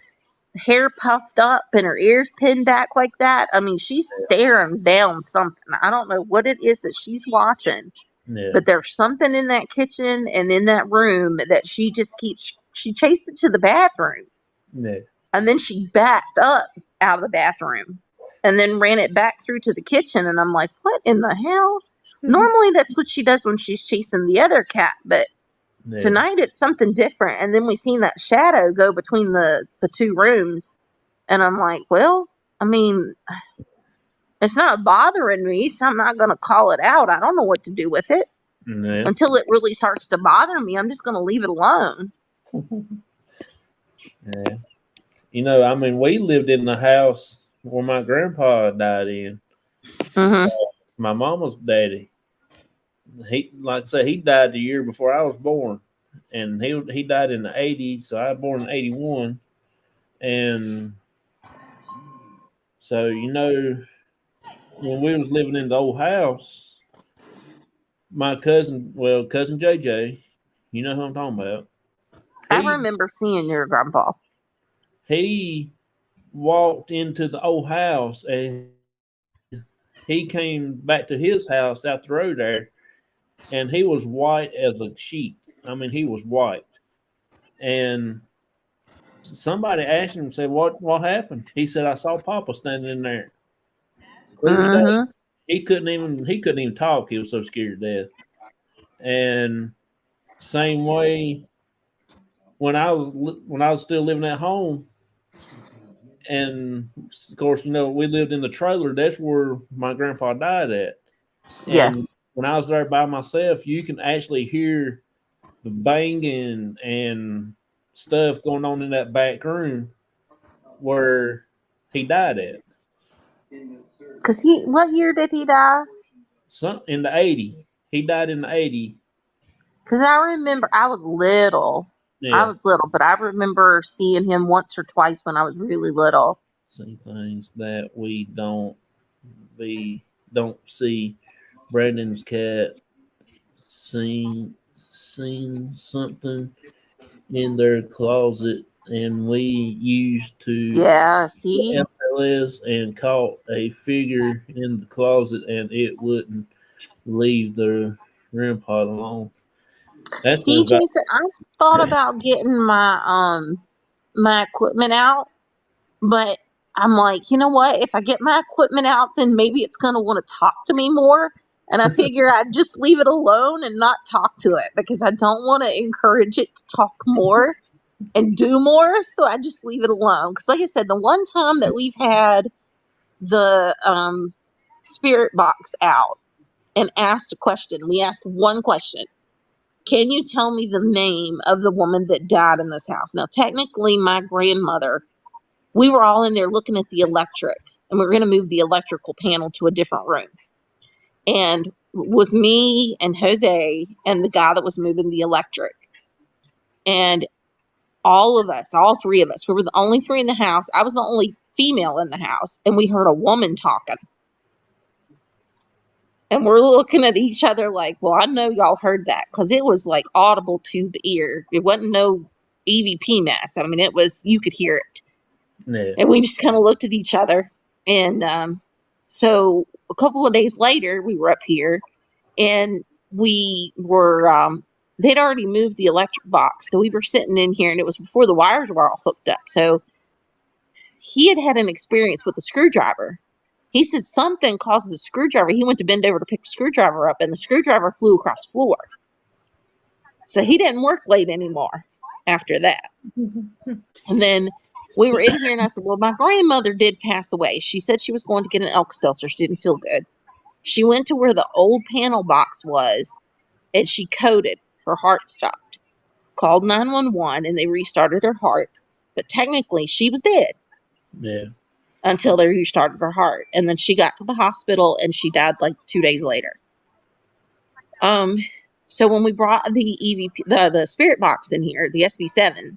[SPEAKER 2] hair puffed up and her ears pinned back like that. I mean, she's staring down something. I don't know what it is that she's watching.
[SPEAKER 1] Yeah.
[SPEAKER 2] But there's something in that kitchen and in that room that she just keeps. She chased it to the bathroom.
[SPEAKER 1] Yeah.
[SPEAKER 2] And then she backed up out of the bathroom and then ran it back through to the kitchen. And I'm like, what in the hell? Normally that's what she does when she's chasing the other cat. But
[SPEAKER 1] Yeah.
[SPEAKER 2] Tonight it's something different. And then we seen that shadow go between the two rooms. And I'm like, well, I mean, it's not bothering me, so I'm not going to call it out. I don't know what to do with it.
[SPEAKER 1] Yeah.
[SPEAKER 2] Until it really starts to bother me, I'm just going to leave it alone.
[SPEAKER 1] Yeah. You know, I mean, we lived in the house where my grandpa died in.
[SPEAKER 2] Mm-hmm.
[SPEAKER 1] My mama's daddy. He, like I said, he died the year before I was born, and he died in the '80s. So I was born in '81, and so you know, when we was living in the old house, my cousin JJ, you know who I'm talking about.
[SPEAKER 2] I
[SPEAKER 1] He
[SPEAKER 2] remember seeing your grandpa.
[SPEAKER 1] he walked into the old house and he came back to his house out the road there, and he was white as a sheet. I mean, he was white. And somebody asked him, said, "What happened?" He said, "I saw Papa standing in there, clear as day."
[SPEAKER 2] Mm-hmm.
[SPEAKER 1] He couldn't even talk. He was so scared to death. And same way when I was still living at home, and of course, you know, we lived in the trailer. That's where my grandpa died at.
[SPEAKER 2] Yeah.
[SPEAKER 1] And when I was there by myself, you can actually hear the banging and stuff going on in that back room where he died at.
[SPEAKER 2] Because what year did he die?
[SPEAKER 1] Some in the '80. He died in the '80.
[SPEAKER 2] Because I remember I was little. I
[SPEAKER 1] Yeah.
[SPEAKER 2] was little, but I remember seeing him once or twice when I was really little.
[SPEAKER 1] See things that we don't see. Brandon's cat seen something in their closet, and we used to
[SPEAKER 2] Yeah, see?
[SPEAKER 1] SLS and caught a figure in the closet, and it wouldn't leave the REM pod alone. That's
[SPEAKER 2] See,
[SPEAKER 1] one got.
[SPEAKER 2] Jason, I've thought about getting my equipment out, but I'm like, you know what? If I get my equipment out, then maybe it's gonna want to talk to me more. And I figure I'd just leave it alone and not talk to it because I don't want to encourage it to talk more and do more. So I just leave it alone. Because, like I said, the one time that we've had the spirit box out and asked a question, we asked one question. Can you tell me the name of the woman that died in this house? Now, technically, my grandmother, we were all in there looking at the electric, and we were going to move the electrical panel to a different room. And it was me and Jose and the guy that was moving the electric. And all of us, all three of us, we were the only three in the house. I was the only female in the house, and we heard a woman talking. And we're looking at each other like, well, I know y'all heard that because it was like audible to the ear. It wasn't no EVP mess. I mean, it was, you could hear it.
[SPEAKER 1] Yeah.
[SPEAKER 2] And we just kind of looked at each other. And so a couple of days later, we were up here and we were, they'd already moved the electric box. So we were sitting in here and it was before the wires were all hooked up. So he had had an experience with a screwdriver. He said something caused the screwdriver. He went to bend over to pick the screwdriver up, and the screwdriver flew across the floor. So he didn't work late anymore after that. And then we were in here, and I said, well, my grandmother did pass away. She said she was going to get an Alka-Seltzer. She didn't feel good. She went to where the old panel box was, and she coded. Her heart stopped. Called 911, and they restarted her heart. But technically, she was dead.
[SPEAKER 1] Yeah.
[SPEAKER 2] Until they restarted her heart. And then she got to the hospital and she died like 2 days later. So when we brought the EVP, the spirit box in here, the SB7,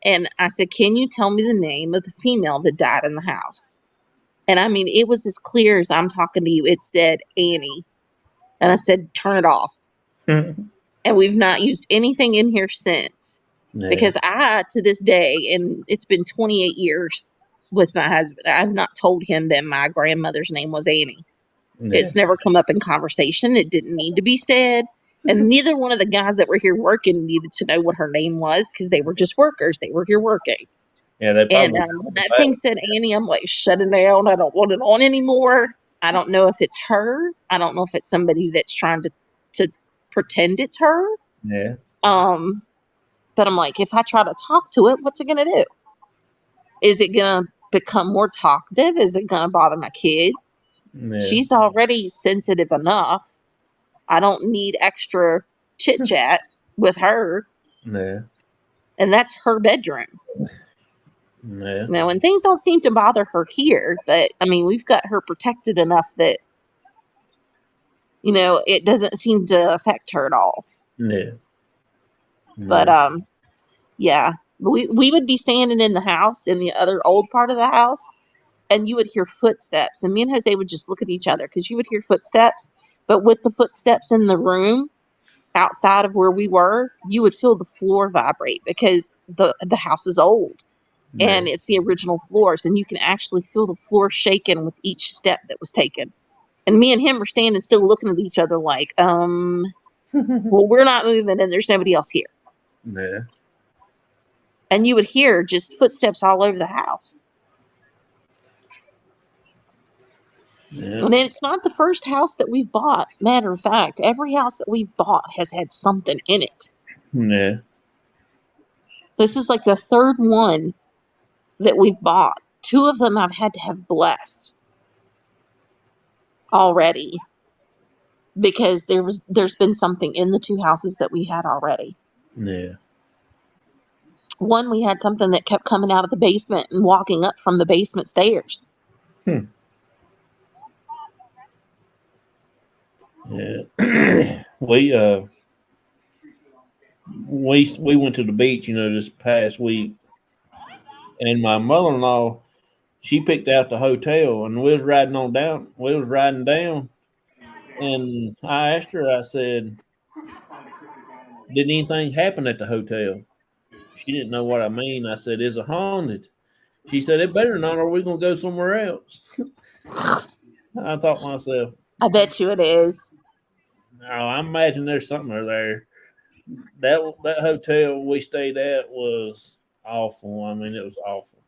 [SPEAKER 2] and I said, can you tell me the name of the female that died in the house? And I mean, it was as clear as I'm talking to you. It said Annie. And I said, turn it off. And we've not used anything in here since.
[SPEAKER 1] Yeah.
[SPEAKER 2] Because I, to this day, and it's been 28 years with my husband, I've not told him that my grandmother's name was Annie.
[SPEAKER 1] Yeah.
[SPEAKER 2] It's never come up in conversation. It didn't need to be said. And neither one of the guys that were here working needed to know what her name was because they were just workers. They were here working.
[SPEAKER 1] Yeah, they
[SPEAKER 2] And
[SPEAKER 1] probably.
[SPEAKER 2] when that thing said Annie, I'm like, shut it down. I don't want it on anymore. I don't know if it's her. I don't know if it's somebody that's trying to pretend it's her.
[SPEAKER 1] Yeah.
[SPEAKER 2] But I'm like, if I try to talk to it, what's it going to do? Is it going to become more talkative? Is it going to bother my kid?
[SPEAKER 1] Yeah.
[SPEAKER 2] She's already sensitive enough. I don't need extra chit chat with her.
[SPEAKER 1] Yeah.
[SPEAKER 2] And that's her bedroom.
[SPEAKER 1] Yeah.
[SPEAKER 2] Now, and things don't seem to bother her here, but I mean, we've got her protected enough that, it doesn't seem to affect her at all.
[SPEAKER 1] Yeah.
[SPEAKER 2] But, yeah, we would be standing in the house, in the other old part of the house, and you would hear footsteps. And me and Jose would just look at each other because you would hear footsteps. But with the footsteps in the room outside of where we were, you would feel the floor vibrate because the house is old. And it's the original floors. And you can actually feel the floor shaking with each step that was taken. And me and him were standing still looking at each other like, well, we're not moving and there's nobody else here.
[SPEAKER 1] Yeah.
[SPEAKER 2] And you would hear just footsteps all over the house.
[SPEAKER 1] Yeah.
[SPEAKER 2] And it's not the first house that we've bought. Matter of fact, every house that we've bought has had something in it.
[SPEAKER 1] Yeah.
[SPEAKER 2] This is like the third one that we've bought. 2 of them I've had to have blessed already because there's been something in the 2 houses that we had already.
[SPEAKER 1] Yeah.
[SPEAKER 2] One, we had something that kept coming out of the basement and walking up from the basement stairs.
[SPEAKER 1] Yeah. we went to the beach, this past week, and my mother-in-law, she picked out the hotel, and we was riding down, and I asked her, I said, did anything happen at the hotel? She didn't know what I mean. I said, is it haunted? She said, it better not, or we're going to go somewhere else. I thought to myself,
[SPEAKER 2] I bet you it is.
[SPEAKER 1] no, I imagine there's something there. That hotel we stayed at was awful. I mean, it was awful.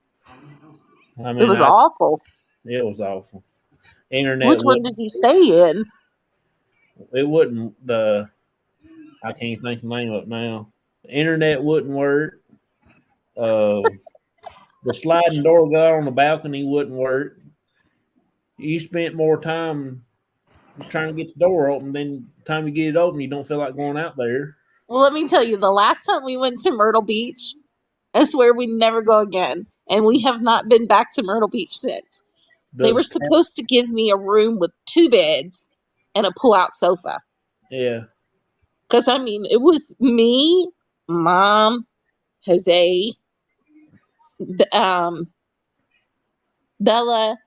[SPEAKER 1] I mean,
[SPEAKER 2] It was awful.
[SPEAKER 1] it was awful. Internet
[SPEAKER 2] Which one did you stay in?
[SPEAKER 1] It wouldn't. I can't think of the name of it now. The internet wouldn't work. The sliding door guy on the balcony wouldn't work. You spent more time trying to get the door open than the time you get it open, you don't feel like going out there.
[SPEAKER 2] Well, let me tell you, the last time we went to Myrtle Beach, I swear we never go again. And we have not been back to Myrtle Beach since. They were supposed to give me a room with 2 beds and a pull-out sofa.
[SPEAKER 1] Yeah.
[SPEAKER 2] Because, I mean, it was me, Mom, Jose, Bella,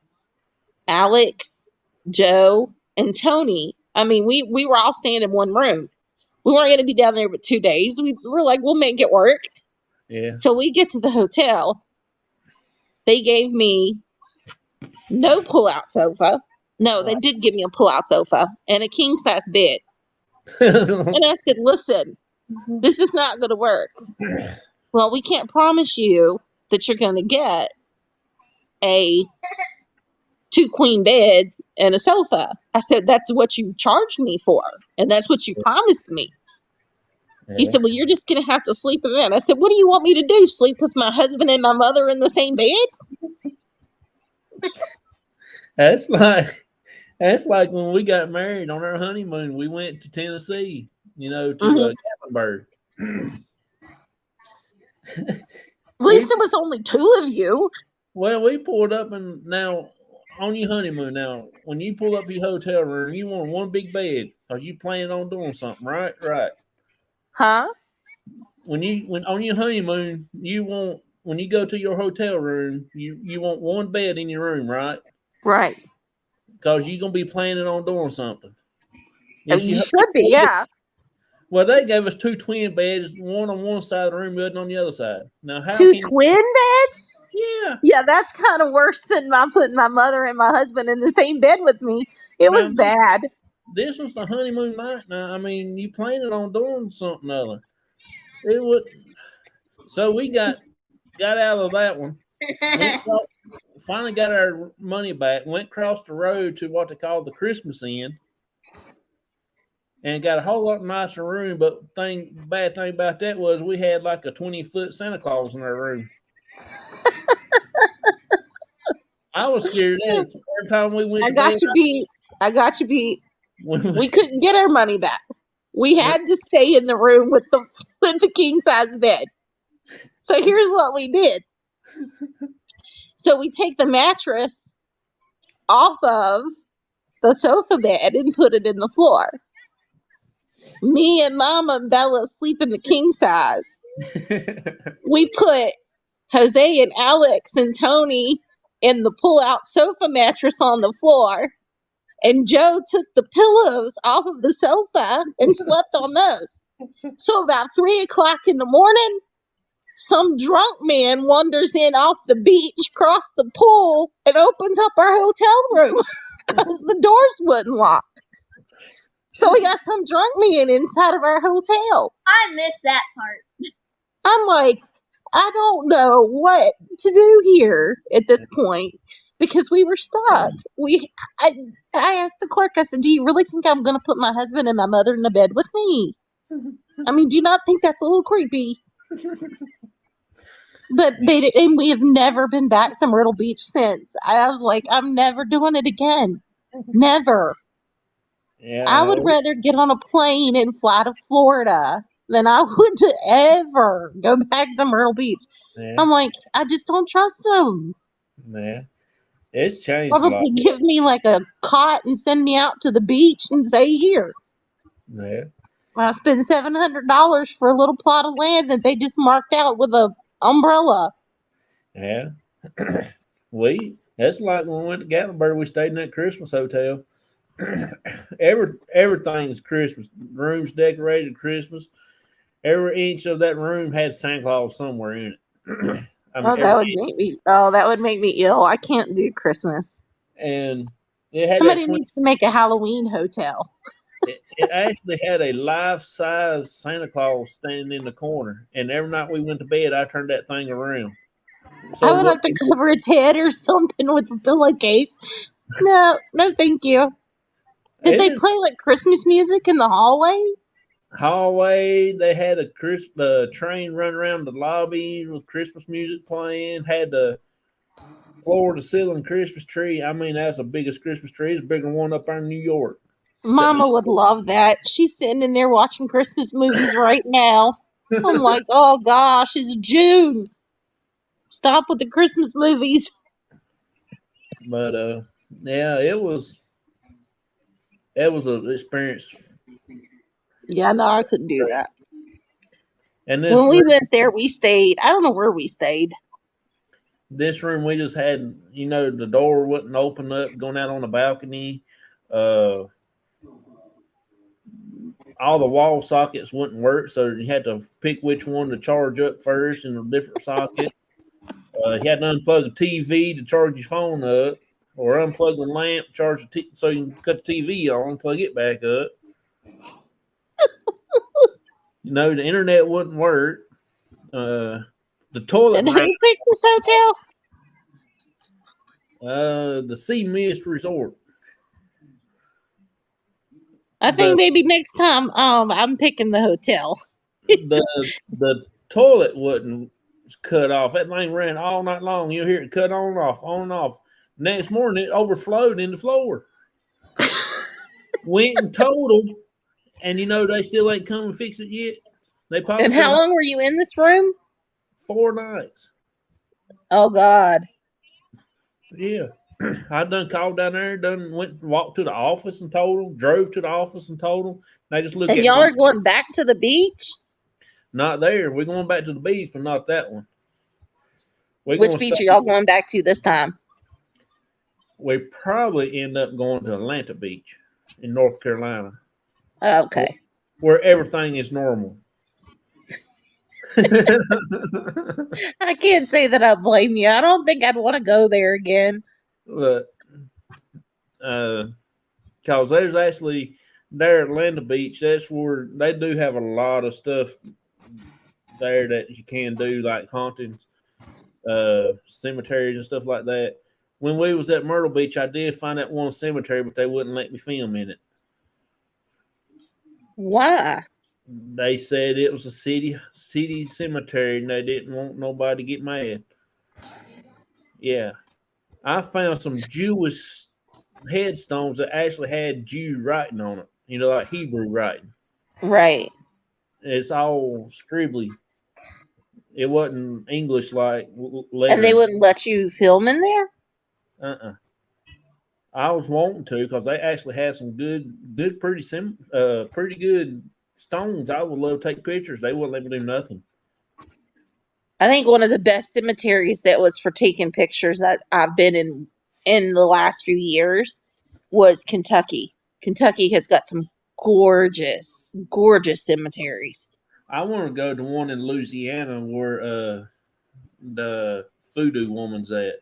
[SPEAKER 2] Alex, Joe, and Tony. I mean, we were all staying in one room. We weren't going to be down there but 2 days. We were like, we'll make it work.
[SPEAKER 1] Yeah.
[SPEAKER 2] So we get to the hotel. They gave me no pull-out sofa. No, they did give me a pull-out sofa and a king-size bed. And I said, listen, this is not going to work. Well, we can't promise you that you're going to get a 2-queen bed and a sofa. I said, that's what you charged me for. And that's what you promised me.
[SPEAKER 1] Yeah.
[SPEAKER 2] He said, well, you're just going to have to sleep in it. I said, what do you want me to do? Sleep with my husband and my mother in the same bed?
[SPEAKER 1] That's like when we got married on our honeymoon. We went to Tennessee, to Gatlinburg.
[SPEAKER 2] At least it was only 2 of you.
[SPEAKER 1] Well, we pulled up, and now on your honeymoon, now when you pull up your hotel room, you want one big bed because you planning on doing something, right? Right.
[SPEAKER 2] Huh?
[SPEAKER 1] When on your honeymoon, when you go to your hotel room, you want one bed in your room, right?
[SPEAKER 2] Right.
[SPEAKER 1] Because you're gonna be planning on doing something.
[SPEAKER 2] You should be, yeah.
[SPEAKER 1] Well, they gave us 2 twin beds, one on one side of the room, the other on the other side. Now, how
[SPEAKER 2] 2
[SPEAKER 1] can
[SPEAKER 2] twin beds?
[SPEAKER 1] Yeah.
[SPEAKER 2] Yeah, that's kind of worse than my putting my mother and my husband in the same bed with me. It was bad.
[SPEAKER 1] This was the honeymoon night. Now, I mean, you planning on doing something other. It would. So we got out of that one. Finally got our money back. Went across the road to what they call the Christmas Inn. and got a whole lot nicer room. But bad thing about that was we had like a 20-foot Santa Claus in our room. I was scared of that. Every time we went
[SPEAKER 2] I
[SPEAKER 1] to
[SPEAKER 2] got
[SPEAKER 1] bed,
[SPEAKER 2] you beat. I got you beat.
[SPEAKER 1] when
[SPEAKER 2] We couldn't get our money back. We
[SPEAKER 1] we,
[SPEAKER 2] had to stay in the room with the king size bed. So here's what we did. So we take the mattress off of the sofa bed and put it in the floor. Me and Mama and Bella sleep in the king size. We put Jose and Alex and Tony in the pull-out sofa mattress on the floor. And Joe took the pillows off of the sofa and slept on those. So about 3 o'clock in the morning, some drunk man wanders in off the beach, across the pool, and opens up our hotel room because the doors wouldn't lock. So we got some drunk man inside of our hotel.
[SPEAKER 3] I missed that part.
[SPEAKER 2] I'm like, I don't know what to do here at this point because we were stuck. I asked the clerk, I said, do you really think I'm going to put my husband and my mother in the bed with me? I mean, do you not think that's a little creepy? But and we have never been back to Myrtle Beach since. I was like, I'm never doing it again. Never.
[SPEAKER 1] yeah,
[SPEAKER 2] I would rather get on a plane and fly to Florida than I would to ever go back to Myrtle Beach.
[SPEAKER 1] yeah,
[SPEAKER 2] I'm like, I just don't trust them.
[SPEAKER 1] yeah. It's changed a lot.
[SPEAKER 2] Probably give me like a cot and send me out to the beach and say, here.
[SPEAKER 1] Yeah,
[SPEAKER 2] I spend $700 for a little plot of land that they just marked out with a umbrella.
[SPEAKER 1] yeah. That's like when we went to Gatlinburg. We stayed in that Christmas hotel. Everything's Christmas. Rooms decorated Christmas. Every inch of that room had Santa Claus somewhere in it. I mean,
[SPEAKER 2] that would make me ill. I can't do Christmas.
[SPEAKER 1] and it had
[SPEAKER 2] Somebody
[SPEAKER 1] that
[SPEAKER 2] needs to make a Halloween hotel.
[SPEAKER 1] it actually had a life-size Santa Claus standing in the corner. And every night we went to bed, I turned that thing around.
[SPEAKER 2] I would like to cover its head or something with a pillowcase. No, thank you. Did they play like Christmas music in the
[SPEAKER 1] hallway? They had a train run around the lobby with Christmas music playing. Had the floor-to-ceiling Christmas tree. I mean, that's the biggest Christmas tree. It's a bigger one up there in New York.
[SPEAKER 2] Mama would love that. She's sitting in there watching Christmas movies right now. I'm like, oh gosh, it's June. Stop with the Christmas movies.
[SPEAKER 1] But yeah, it was an experience.
[SPEAKER 2] Yeah, no, I couldn't do that.
[SPEAKER 1] And
[SPEAKER 2] when we went there, we stayed. I don't know where we stayed.
[SPEAKER 1] This room we just had, the door wouldn't open up going out on the balcony. All the wall sockets wouldn't work, so you had to pick which one to charge up first in a different socket. You had to unplug the TV to charge your phone up, or unplug the lamp, so you can cut the TV on, plug it back up. The internet wouldn't work. The toilet.
[SPEAKER 2] And who picked this hotel?
[SPEAKER 1] The C.O.P.S Resort.
[SPEAKER 2] I think maybe next time I'm picking the hotel.
[SPEAKER 1] the toilet wouldn't cut off. That thing ran all night long. You'll hear it cut on and off. Next morning it overflowed in the floor. Went and told them, and they still ain't come and fix it yet.
[SPEAKER 2] And how long were you in this room?
[SPEAKER 1] 4 nights.
[SPEAKER 2] Oh God.
[SPEAKER 1] Yeah. I done called down there, walked to the office and told them, drove to the office and told them. They just look at me.
[SPEAKER 2] And y'all are going back to the beach?
[SPEAKER 1] Not there. We're going back to the beach, but not that one.
[SPEAKER 2] Which beach are y'all going back to this time?
[SPEAKER 1] We probably end up going to Atlanta Beach in North Carolina.
[SPEAKER 2] Okay.
[SPEAKER 1] Where everything is normal.
[SPEAKER 2] I can't say that I blame you. I don't think I'd want to go there again.
[SPEAKER 1] But because there's actually there at Atlanta Beach, that's where they do have a lot of stuff there that you can do, like hauntings, cemeteries and stuff like that. When we was at Myrtle Beach, I did find that one cemetery, but they wouldn't let me film in it.
[SPEAKER 2] Why?
[SPEAKER 1] They said it was a city cemetery, and they didn't want nobody to get mad. Yeah, I found some Jewish headstones that actually had Jew writing on it. You know, like Hebrew writing.
[SPEAKER 2] Right.
[SPEAKER 1] It's all scribbly. It wasn't English like
[SPEAKER 2] And they
[SPEAKER 1] letters.
[SPEAKER 2] wouldn't let you film in there?
[SPEAKER 1] Uh-uh. I was wanting to because they actually had some pretty good stones. I would love to take pictures. They wouldn't let me do nothing.
[SPEAKER 2] I think one of the best cemeteries that was for taking pictures that I've been in the last few years was Kentucky. Kentucky has got some gorgeous, gorgeous cemeteries.
[SPEAKER 1] I want to go to one in Louisiana where the voodoo woman's at.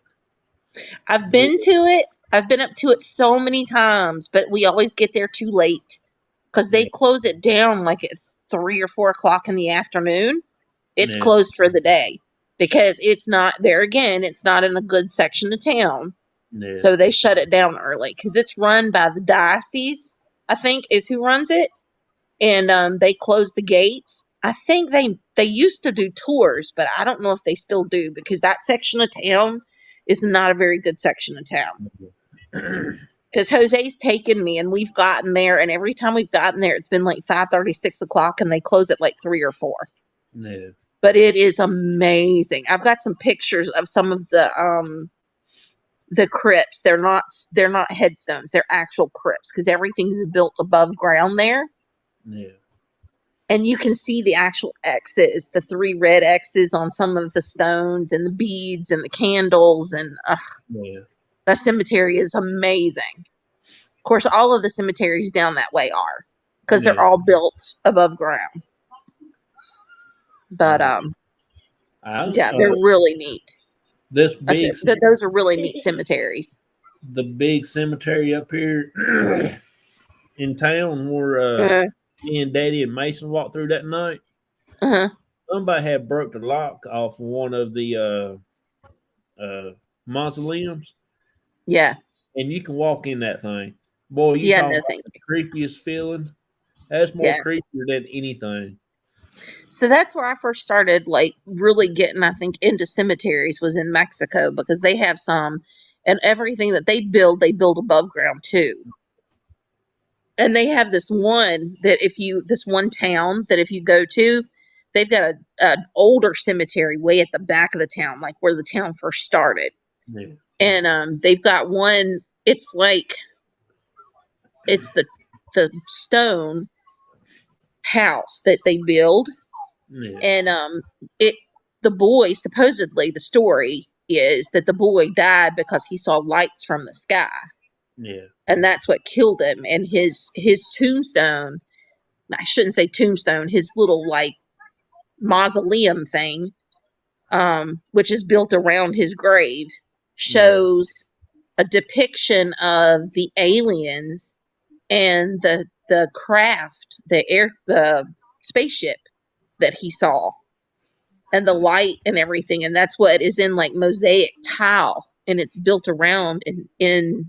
[SPEAKER 2] I've been to it. I've been up to it so many times, but we always get there too late because they
[SPEAKER 1] Yeah,
[SPEAKER 2] close it down like at 3 or 4 o'clock in the afternoon. It's
[SPEAKER 1] yeah,
[SPEAKER 2] closed for the day because it's not there again. It's not in a good section of town.
[SPEAKER 1] yeah,
[SPEAKER 2] So they shut it down early because it's run by the diocese, I think, is who runs it. And they closed the gates. I think they used to do tours, but I don't know if they still do because that section of town is not a very good section of town. Because Jose's taken me and we've gotten there, and every time we've gotten there, it's been like 5:30, 6 o'clock, and they close at like 3 or 4.
[SPEAKER 1] yeah,
[SPEAKER 2] But it is amazing. I've got some pictures of some of the crypts. They're not headstones. They're actual crypts because everything's built above ground there,
[SPEAKER 1] yeah,
[SPEAKER 2] and you can see the actual X's, the 3 red X's on some of the stones, and the beads and the candles, and
[SPEAKER 1] yeah,
[SPEAKER 2] that cemetery is amazing. Of course, all of the cemeteries down that way are because they're
[SPEAKER 1] yeah.
[SPEAKER 2] all built above ground. But
[SPEAKER 1] Uh, I
[SPEAKER 2] yeah, they're really neat.
[SPEAKER 1] this
[SPEAKER 2] That's
[SPEAKER 1] big
[SPEAKER 2] it. Those are really neat cemeteries.
[SPEAKER 1] the big cemetery up here in town where
[SPEAKER 2] Uh,
[SPEAKER 1] me and Daddy and Mason walked through that night.
[SPEAKER 2] uh-huh.
[SPEAKER 1] Somebody had broke the lock off one of the mausoleums,
[SPEAKER 2] Yeah.
[SPEAKER 1] and you can walk in that thing. Boy, you
[SPEAKER 2] Yeah.
[SPEAKER 1] talk
[SPEAKER 2] No,
[SPEAKER 1] about
[SPEAKER 2] thank
[SPEAKER 1] the
[SPEAKER 2] you.
[SPEAKER 1] creepiest feeling. That's more
[SPEAKER 2] Yeah.
[SPEAKER 1] creepier than anything.
[SPEAKER 2] So that's where I first started, like, really getting, I think, into cemeteries was in Mexico because they have some, and everything that they build above ground too. And they have this one town that if you go to, they've got an older cemetery way at the back of the town, like where the town first started.
[SPEAKER 1] Yeah,
[SPEAKER 2] And they've got one. It's the stone house that they build,
[SPEAKER 1] yeah,
[SPEAKER 2] and it the boy, supposedly the story is that the boy died because he saw lights from the sky,
[SPEAKER 1] yeah,
[SPEAKER 2] and that's what killed him. And his tombstone, I shouldn't say tombstone, his little like mausoleum thing, which is built around his grave,
[SPEAKER 1] yeah,
[SPEAKER 2] shows a depiction of the aliens and the craft, the spaceship that he saw, and the light and everything, and that's what is in like mosaic tile, and it's built around in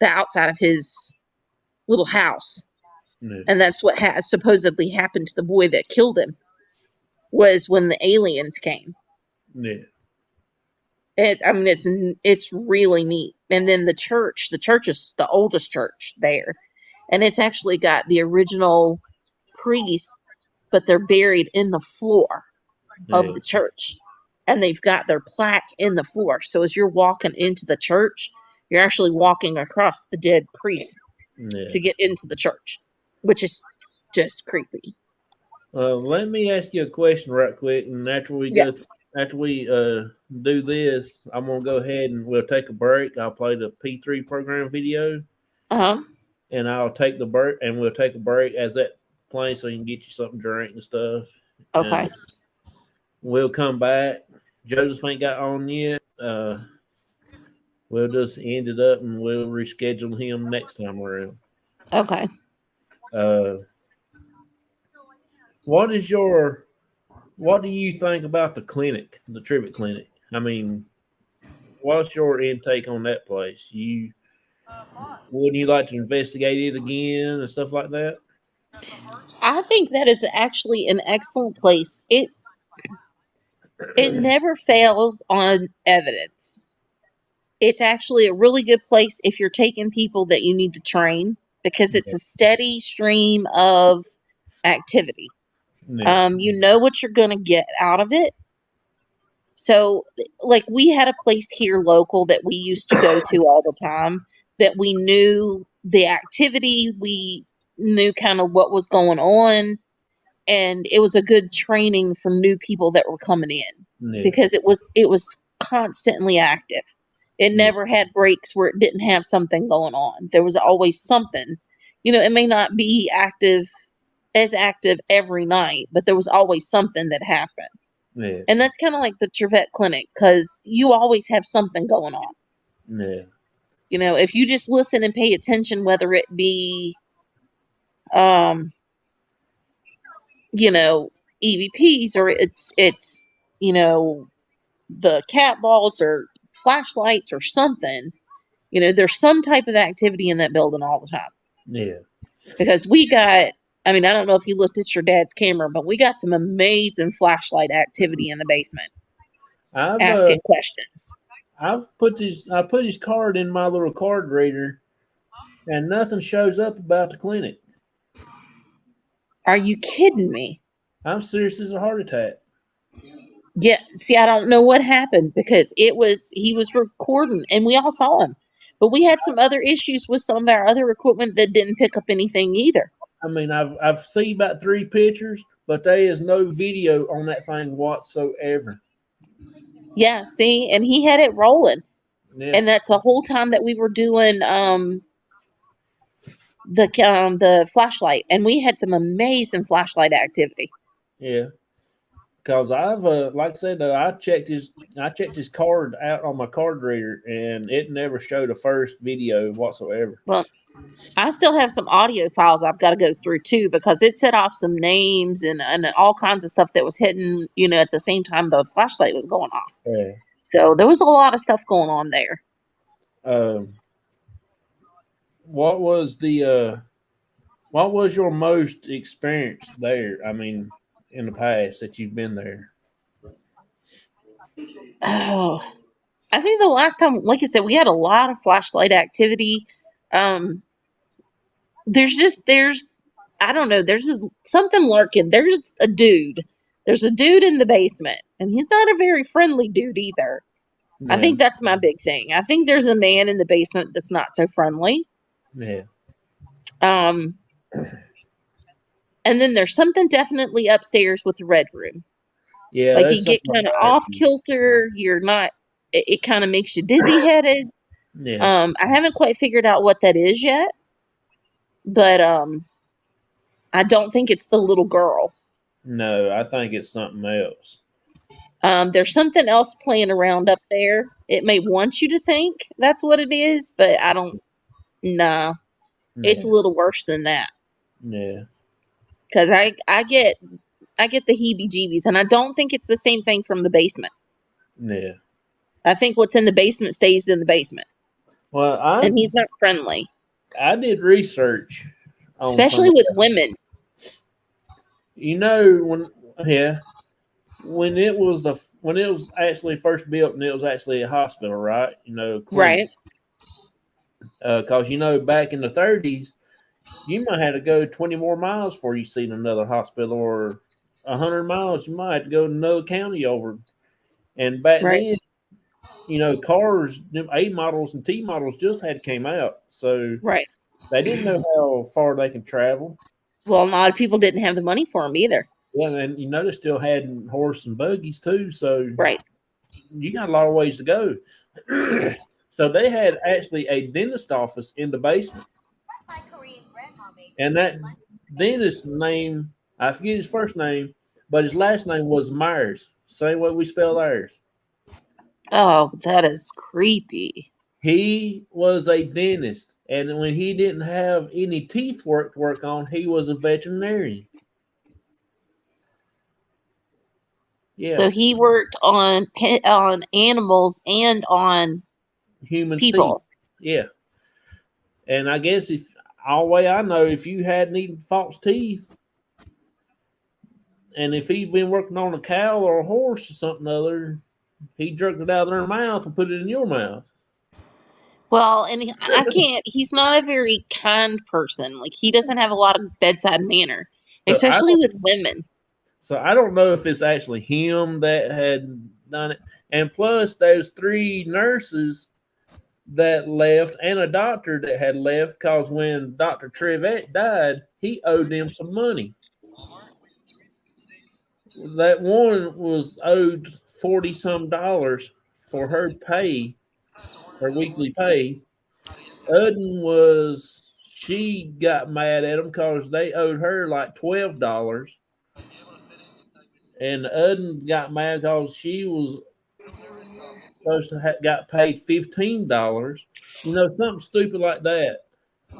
[SPEAKER 2] the outside of his little house.
[SPEAKER 1] yeah,
[SPEAKER 2] And that's what has supposedly happened to the boy that killed him, was when the aliens came.
[SPEAKER 1] yeah,
[SPEAKER 2] I mean, it's really neat. And then the church is the oldest church there, and it's actually got the original priests, but they're buried in the floor of
[SPEAKER 1] yeah,
[SPEAKER 2] the church, and they've got their plaque in the floor. So as you're walking into the church, you're actually walking across the dead priest
[SPEAKER 1] yeah.
[SPEAKER 2] to get into the church, which is just creepy.
[SPEAKER 1] Let me ask you a question right quick, and
[SPEAKER 2] Yeah.
[SPEAKER 1] after we do this, I'm gonna go ahead and we'll take a break. I'll play the P3 program video,
[SPEAKER 2] Uh huh.
[SPEAKER 1] and I'll take the break, and we'll take a break as that plays, so you can get you something to drink and stuff, and
[SPEAKER 2] Okay.
[SPEAKER 1] we'll come back. Joseph ain't got on yet. We'll just end it up, and we'll reschedule him next time around.
[SPEAKER 2] Okay.
[SPEAKER 1] Uh, what is your what do you think about the clinic, the Trivet Clinic? I mean, what's your intake on that place? You wouldn't you like to investigate it again and stuff like that?
[SPEAKER 2] I think that is actually an excellent place. It never fails on evidence. It's actually a really good place if you're taking people that you need to train because it's a steady stream of activity.
[SPEAKER 1] Yeah.
[SPEAKER 2] You know what you're going to get out of it. So, like, we had a place here local that we used to go to all the time that we knew the activity, we knew kind of what was going on, and it was a good training for new people that were coming in
[SPEAKER 1] Yeah.
[SPEAKER 2] because it was constantly active. It
[SPEAKER 1] Yeah.
[SPEAKER 2] never had breaks where it didn't have something going on. There was always something. It may not be active every night, but there was always something that happened.
[SPEAKER 1] Yeah.
[SPEAKER 2] And that's kind of like the Trevette Clinic because you always have something going on.
[SPEAKER 1] Yeah.
[SPEAKER 2] If you just listen and pay attention, whether it be, um, EVPs or it's the cat balls or flashlights or something. There's some type of activity in that building all the time
[SPEAKER 1] Yeah.
[SPEAKER 2] because I mean, I don't know if you looked at your dad's camera, but we got some amazing flashlight activity in the basement.
[SPEAKER 1] I've
[SPEAKER 2] Asking questions.
[SPEAKER 1] I put his card in my little card reader, and nothing shows up about the clinic.
[SPEAKER 2] Are you kidding me?
[SPEAKER 1] I'm serious as a heart attack.
[SPEAKER 2] Yeah, see, I don't know what happened because he was recording and we all saw him. But we had some other issues with some of our other equipment that didn't pick up anything either.
[SPEAKER 1] I mean, I've seen about 3 pictures, but there is no video on that thing whatsoever.
[SPEAKER 2] Yeah, see, and he had it rolling.
[SPEAKER 1] Yeah.
[SPEAKER 2] And that's the whole time that we were doing the flashlight, and we had some amazing flashlight activity.
[SPEAKER 1] Yeah. Cause I've like I said, I checked his card out on my card reader, and it never showed a first video whatsoever.
[SPEAKER 2] Well, I still have some audio files I've got to go through too because it set off some names and all kinds of stuff that was hitting, at the same time the flashlight was going off.
[SPEAKER 1] Yeah.
[SPEAKER 2] So there was a lot of stuff going on there.
[SPEAKER 1] What was the what was your most experience there? I mean, in the past that you've been there.
[SPEAKER 2] Oh, I think the last time, like I said, we had a lot of flashlight activity. Um, there's I don't know, something lurking. There's a dude. There's a dude in the basement, and he's not a very friendly dude either. I
[SPEAKER 1] Yeah.
[SPEAKER 2] think that's my big thing. I think there's a man in the basement that's not so friendly.
[SPEAKER 1] Yeah.
[SPEAKER 2] Um, and then there's something definitely upstairs with the red room.
[SPEAKER 1] Yeah.
[SPEAKER 2] Like
[SPEAKER 1] That's
[SPEAKER 2] you get
[SPEAKER 1] something
[SPEAKER 2] kind of
[SPEAKER 1] about
[SPEAKER 2] off
[SPEAKER 1] it.
[SPEAKER 2] kilter. You're not. It kind of makes you dizzy headed.
[SPEAKER 1] Yeah.
[SPEAKER 2] I haven't quite figured out what that is yet, but I don't think it's the little girl.
[SPEAKER 1] No, I think it's something else.
[SPEAKER 2] There's something else playing around up there. It may want you to think that's what it is, but I don't. Nah, it's a
[SPEAKER 1] Yeah.
[SPEAKER 2] little worse than that.
[SPEAKER 1] Yeah.
[SPEAKER 2] Because I get the heebie-jeebies, and I don't think it's the same thing from the basement.
[SPEAKER 1] Yeah.
[SPEAKER 2] I think what's in the basement stays in the basement,
[SPEAKER 1] Well,
[SPEAKER 2] and he's not friendly,
[SPEAKER 1] I did research on some
[SPEAKER 2] especially
[SPEAKER 1] of
[SPEAKER 2] with
[SPEAKER 1] that.
[SPEAKER 2] women.
[SPEAKER 1] When yeah, when it was actually first built, and it was actually a hospital, right? Clinic.
[SPEAKER 2] Right,
[SPEAKER 1] Because back in the 30s, you might have to go 20 more miles before you seen another hospital, or 100 miles, you might have to go to another county over. And back
[SPEAKER 2] right,
[SPEAKER 1] then, cars, them A models and T models just had came out, so
[SPEAKER 2] right.
[SPEAKER 1] they didn't know how far they can travel.
[SPEAKER 2] Well, a lot of people didn't have the money for them either.
[SPEAKER 1] Yeah, and they still had horse and buggies too, so
[SPEAKER 2] Right.
[SPEAKER 1] you got a lot of ways to go. So they had actually a dentist office in the basement, and that dentist name, I forget his first name, but his last name was Myers. Same way we spell ours.
[SPEAKER 2] Oh, that is creepy.
[SPEAKER 1] He was a dentist, and when he didn't have any teeth to work on, he was a veterinarian.
[SPEAKER 2] So
[SPEAKER 1] Yeah,
[SPEAKER 2] he worked on animals and on
[SPEAKER 1] human teeth.
[SPEAKER 2] people.
[SPEAKER 1] Yeah, and I guess if all the way I know, if you hadn't eaten false teeth, and if he'd been working on a cow or a horse or something other, he jerked it out of their mouth and put it in your mouth.
[SPEAKER 2] Well, and I can't. He's not a very kind person. Like he doesn't have a lot of bedside manner,
[SPEAKER 1] So
[SPEAKER 2] especially with women.
[SPEAKER 1] So I don't know if it's actually him that had done it. And plus, there's 3 nurses that left and a doctor that had left because when Dr. Trevette died, he owed them some money. That one was owed $40-some for her pay, her weekly pay. She got mad at them because they owed her like $12. And Udden got mad because she was supposed to got paid $15. Something stupid like that.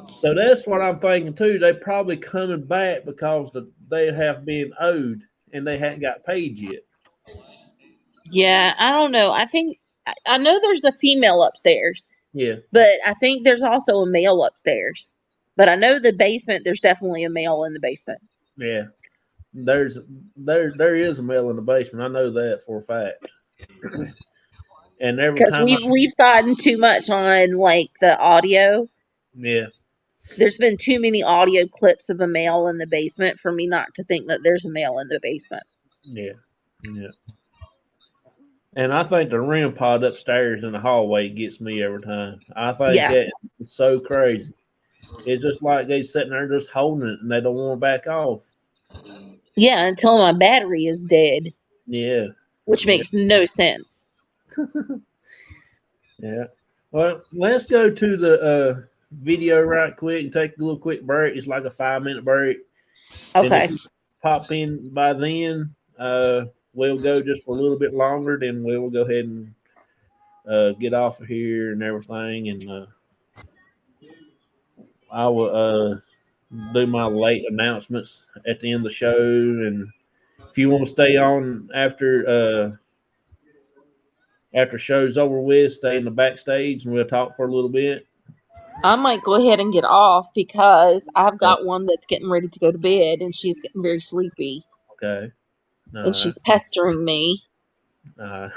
[SPEAKER 1] So that's what I'm thinking too. They probably coming back because they have been owed and they hadn't got paid yet.
[SPEAKER 2] Yeah, I don't know. I know there's a female upstairs.
[SPEAKER 1] Yeah,
[SPEAKER 2] but I think there's also a male upstairs. But I know the basement. There's definitely a male in the basement.
[SPEAKER 1] yeah. There is a male in the basement. I know that for a fact. And every
[SPEAKER 2] Because
[SPEAKER 1] time
[SPEAKER 2] we've gotten too much on like the audio.
[SPEAKER 1] yeah,
[SPEAKER 2] There's been too many audio clips of a male in the basement for me not to think that there's a male in the basement.
[SPEAKER 1] yeah. And I think the REM pod upstairs in the hallway gets me every time. I think that is so crazy. It's just like they sitting there just holding it and they don't want to back off.
[SPEAKER 2] Yeah, until my battery is dead.
[SPEAKER 1] Yeah.
[SPEAKER 2] Which makes no sense.
[SPEAKER 1] Yeah. Well, let's go to the video right quick and take a little quick break. It's like a 5-minute break.
[SPEAKER 2] Okay.
[SPEAKER 1] And if you pop in by then, we'll go just for a little bit longer. Then we'll go ahead and get off of here and everything. And I will do my late announcements at the end of the show. And if you want to stay on after show's over with, stay in the backstage and we'll talk for a little bit.
[SPEAKER 2] I might go ahead and get off because I've got one that's getting ready to go to bed and she's getting very sleepy.
[SPEAKER 1] Okay.
[SPEAKER 2] And she's pestering me.
[SPEAKER 1] Well,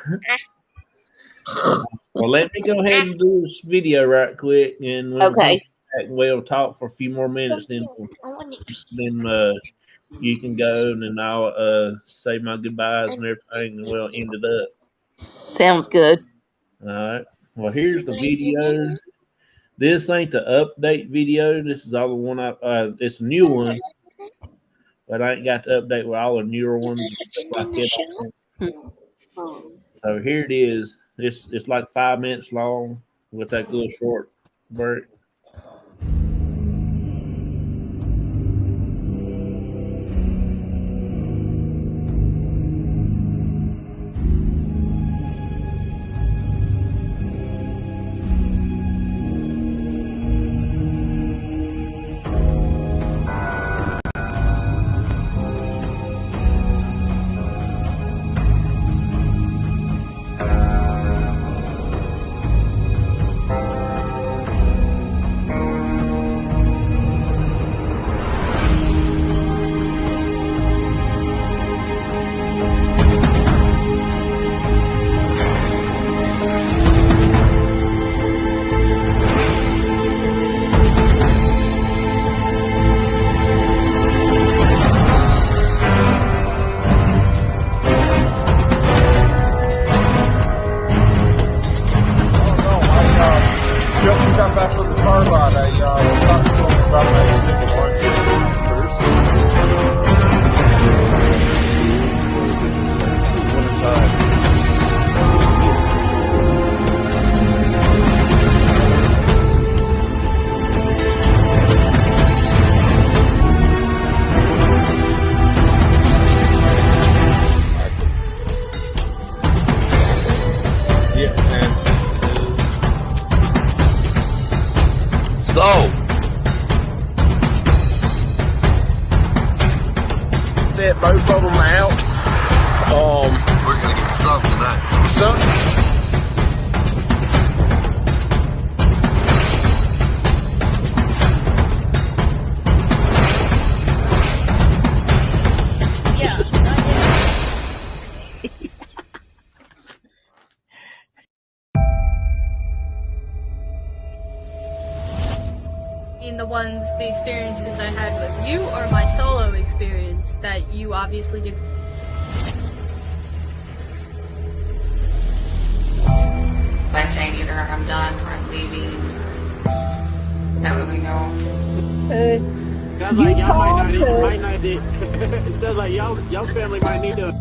[SPEAKER 1] let me go ahead and do this video right quick, and we'll talk for a few more minutes. Then you can go, and then I'll say my goodbyes and everything, and we'll end it up.
[SPEAKER 2] Sounds good.
[SPEAKER 1] All right. Well, here's the video. This ain't the update video. This is all the one it's a new one. But I ain't got to update with all the newer ones. So here it is. It's like 5 minutes long. We'll take a little short break.
[SPEAKER 4] the experiences I had with you or my solo experience that you obviously did.
[SPEAKER 5] By saying either I'm done or I'm leaving, that way we know.
[SPEAKER 6] Sounds like y'all might not need. It sounds like y'all's family might need to.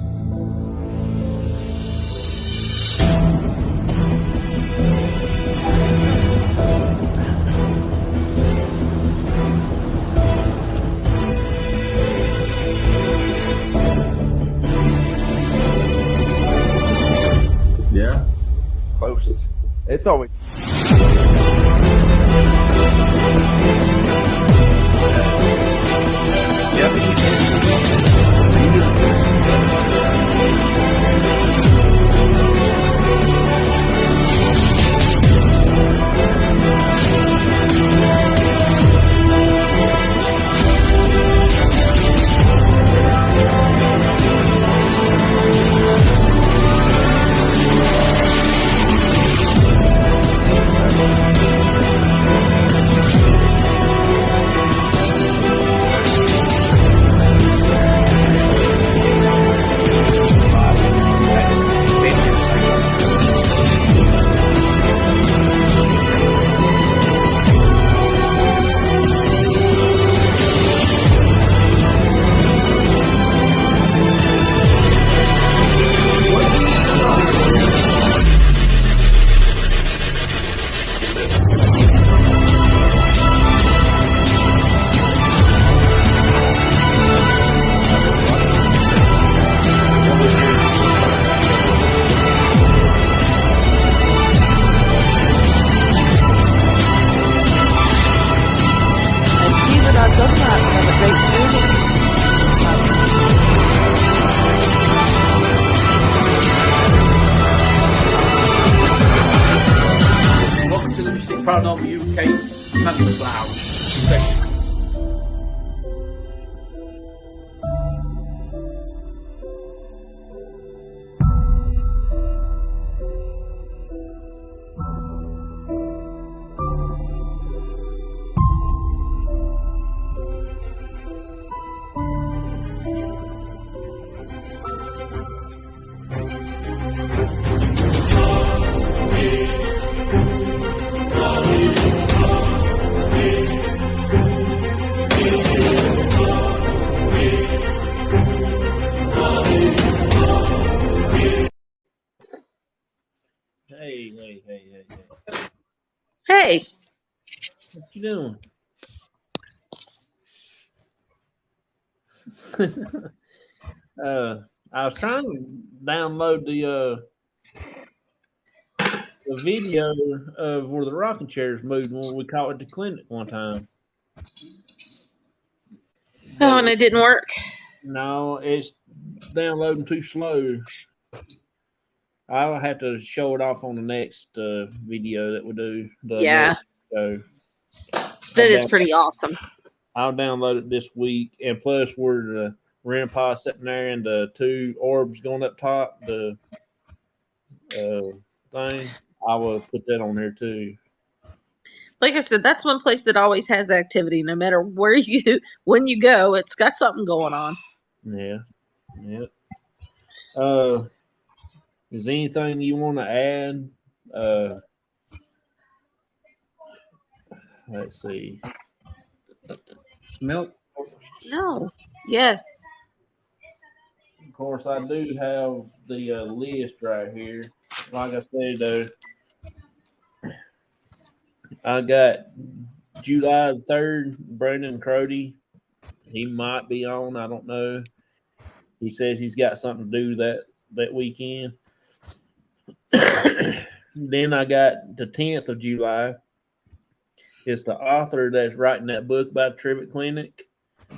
[SPEAKER 7] Yeah. Close. It's always.
[SPEAKER 6] Welcome to the Mystic Paranormal UK Hunter Cloud section.
[SPEAKER 1] Hey.
[SPEAKER 2] Hey,
[SPEAKER 1] What you doing? I was trying to download the video of where the rocking chairs moved when we caught at the clinic one time.
[SPEAKER 2] oh, and it didn't work.
[SPEAKER 1] No, it's downloading too slow. I'll have to show it off on the next video that we do.
[SPEAKER 2] Yeah.
[SPEAKER 1] So
[SPEAKER 2] That is pretty awesome.
[SPEAKER 1] I'll download it this week, and plus where the grandpa sitting there and the two orbs going up top, the thing, I will put that on there too.
[SPEAKER 2] Like I said, that's one place that always has activity. No matter when you go, it's got something going on.
[SPEAKER 1] Yeah. Is there anything you want to add? Let's see.
[SPEAKER 6] Milk.
[SPEAKER 2] No. Yes.
[SPEAKER 1] Of course, I do have the list right here. Like I said, I got July 3rd, Brandon Crody. He might be on. I don't know. He says he's got something to do that weekend. Then I got the 10th of July. It's the author that's writing that book about Trivet Clinic.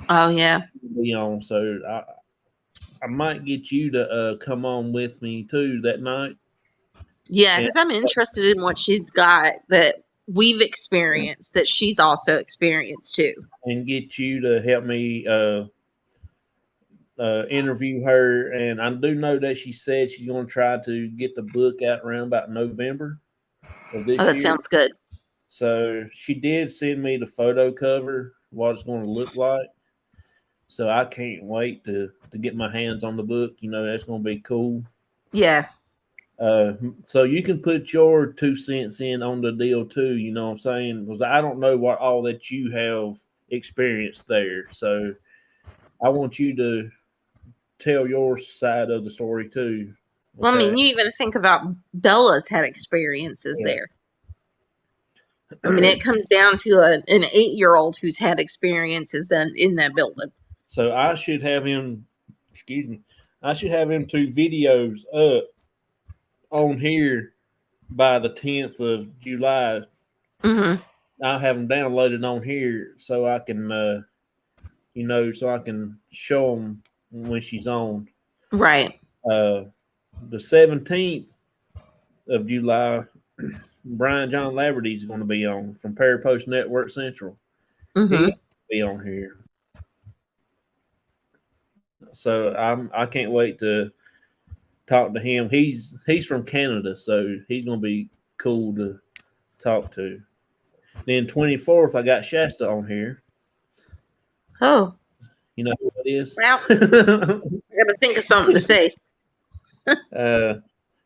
[SPEAKER 2] Oh, yeah.
[SPEAKER 1] Be on. So I might get you to come on with me too that night.
[SPEAKER 2] Yeah, because I'm interested in what she's got that we've experienced that she's also experienced too.
[SPEAKER 1] And get you to help me interview her. And I do know that she said she's going to try to get the book out around about November of this year.
[SPEAKER 2] That sounds good.
[SPEAKER 1] So she did send me the photo cover, what it's going to look like. So I can't wait to get my hands on the book. That's going to be cool.
[SPEAKER 2] Yeah.
[SPEAKER 1] So you can put your 2 cents in on the deal too. You know what I'm saying? Because I don't know what all that you have experienced there. So I want you to tell your side of the story too.
[SPEAKER 2] Well, I
[SPEAKER 1] Okay?
[SPEAKER 2] mean, you even think about Bella's had experiences
[SPEAKER 1] Yeah.
[SPEAKER 2] there. I mean, it comes down to an 8-year-old who's had experiences in that building.
[SPEAKER 1] So I should have him. Excuse me. I should have him 2 videos up on here by the 10th of July.
[SPEAKER 2] Mm-hmm.
[SPEAKER 1] I'll have them downloaded on here so I can, so I can show them when she's on.
[SPEAKER 2] Right.
[SPEAKER 1] The 17th of July, Brian John Laverty is going to be on from Parapost Network Central.
[SPEAKER 2] Mm-hmm.
[SPEAKER 1] He'll be on here. So I can't wait to talk to him. He's from Canada, so he's going to be cool to talk to. Then 24th, I got Shasta on here.
[SPEAKER 2] Oh.
[SPEAKER 1] You know who that is?
[SPEAKER 2] Well, I got to think of something to say.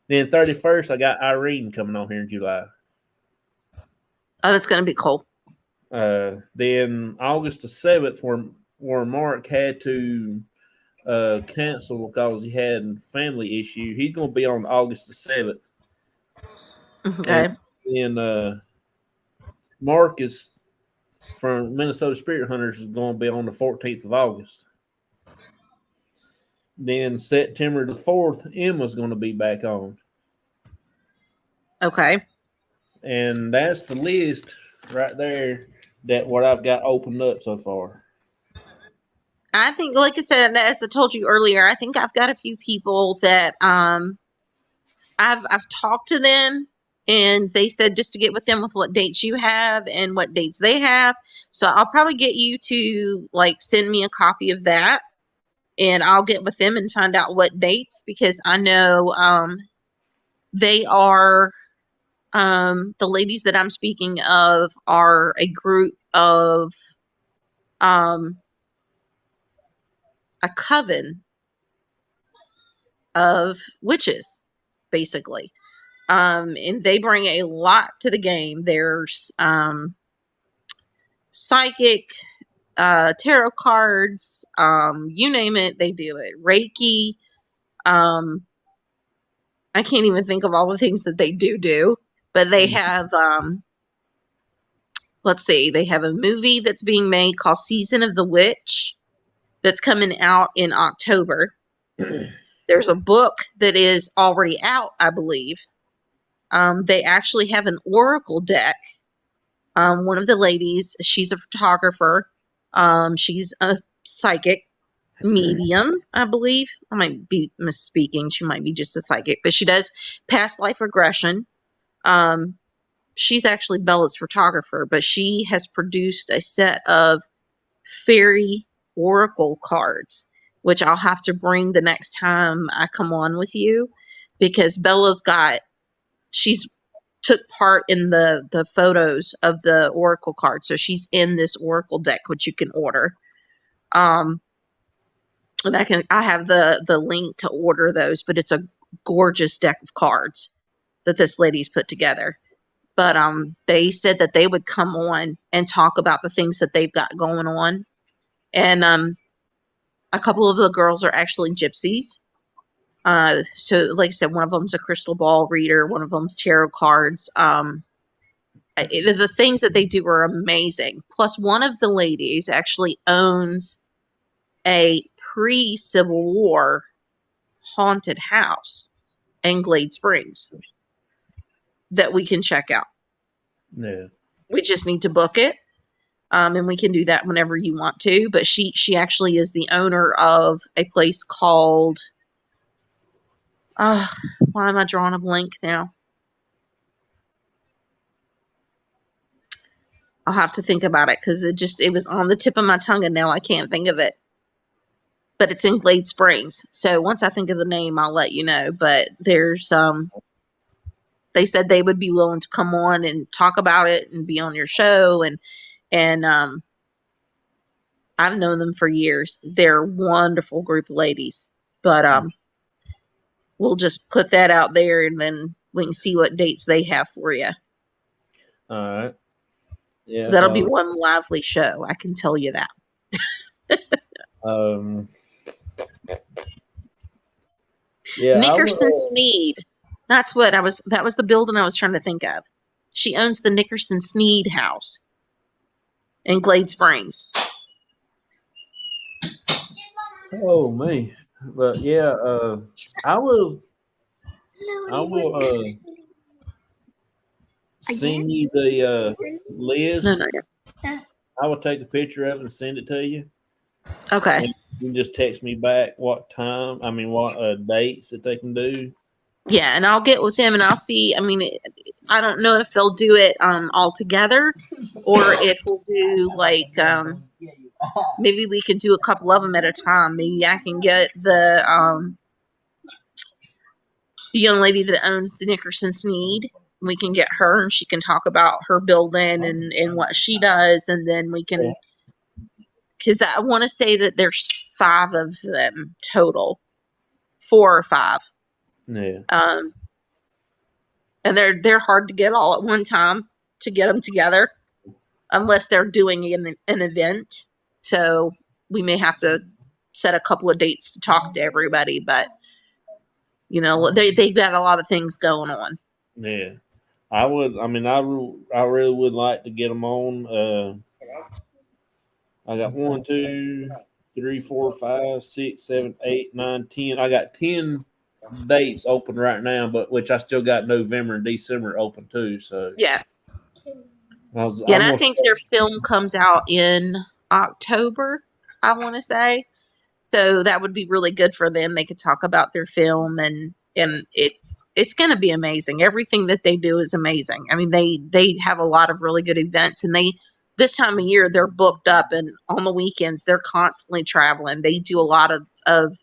[SPEAKER 1] Then 31st, I got Irene coming on here in July.
[SPEAKER 2] Oh, that's going to be cool.
[SPEAKER 1] Then August the 7th, where Mark had to cancel because he had a family issue, he's going to be on August the 7th.
[SPEAKER 2] Okay.
[SPEAKER 1] And then Mark is from Minnesota Spirit Hunters is going to be on the 14th of August. Then September the 4th, Emma's going to be back on.
[SPEAKER 2] Okay.
[SPEAKER 1] And that's the list right there that what I've got opened up so far.
[SPEAKER 2] I think, like I said, as I told you earlier, I think I've got a few people that I've talked to them, and they said just to get with them with what dates you have and what dates they have. So I'll probably get you to send me a copy of that, and I'll get with them and find out what dates, because I know they are the ladies that I'm speaking of are a group of a coven of witches, basically. And they bring a lot to the game. There's psychic, tarot cards, you name it, they do it. Reiki. I can't even think of all the things that they do, but they have, let's see, they have a movie that's being made called Season of the Witch that's coming out in October. There's a book that is already out, I believe. They actually have an oracle deck. One of the ladies, she's a photographer. She's a psychic medium, I believe. I might be misspeaking. She might be just a psychic, but she does past life regression. She's actually Bella's photographer, but she has produced a set of fairy oracle cards, which I'll have to bring the next time I come on with you, because Bella's she's took part in the photos of the oracle card, so she's in this oracle deck which you can order. And I have the link to order those, but it's a gorgeous deck of cards that this lady's put together. But they said that they would come on and talk about the things that they've got going on. And a couple of the girls are actually gypsies. So like I said, one of them's a crystal ball reader, one of them's tarot cards. The things that they do are amazing. Plus, one of the ladies actually owns a pre-Civil War haunted house in Glade Springs that we can check out.
[SPEAKER 1] Yeah.
[SPEAKER 2] We just need to book it. And we can do that whenever you want to. But she actually is the owner of a place called... why am I drawing a blank now? I'll have to think about it, because it was on the tip of my tongue and now I can't think of it. But it's in Glade Springs. So once I think of the name, I'll let you know. But there's they said they would be willing to come on and talk about it and be on your show. And I've known them for years. They're a wonderful group of ladies. But we'll just put that out there, and then we can see what dates they have for you.
[SPEAKER 1] All right. Yeah.
[SPEAKER 2] That'll be one lively show. I can tell you that.
[SPEAKER 1] Yeah.
[SPEAKER 2] Nickerson Sneed. That was the building I was trying to think of. She owns the Nickerson Sneed house in Glade Springs.
[SPEAKER 1] Oh man. But yeah, I will send you the list.
[SPEAKER 2] No.
[SPEAKER 1] I will take a picture of it and send it to you.
[SPEAKER 2] Okay.
[SPEAKER 1] And you can just text me back what dates that they can do.
[SPEAKER 2] Yeah, and I'll get with them and I'll see. I mean, I don't know if they'll do it all together, or if we'll do like maybe we could do a couple of them at a time. Maybe I can get the young lady that owns the Nickerson Sneed. We can get her and she can talk about her building and what she does, and then we can. Because I want to say that there's 5 of them total, 4 or 5.
[SPEAKER 1] Yeah.
[SPEAKER 2] And they're hard to get all at one time to get them together, unless they're doing an event. So we may have to set a couple of dates to talk to everybody. But they've got a lot of things going on.
[SPEAKER 1] Yeah, I would. I mean, I really would like to get them on. I got 1, 2, 3, 4, 5, 6, 7, 8, 9, 10. I got 10 dates open right now, but which I still got November and December open too. So
[SPEAKER 2] yeah. And I think their film comes out in October, I want to say. So that would be really good for them. They could talk about their film, and it's going to be amazing. Everything that they do is amazing. I mean, they have a lot of really good events, and this time of year they're booked up, and on the weekends they're constantly traveling. They do a lot of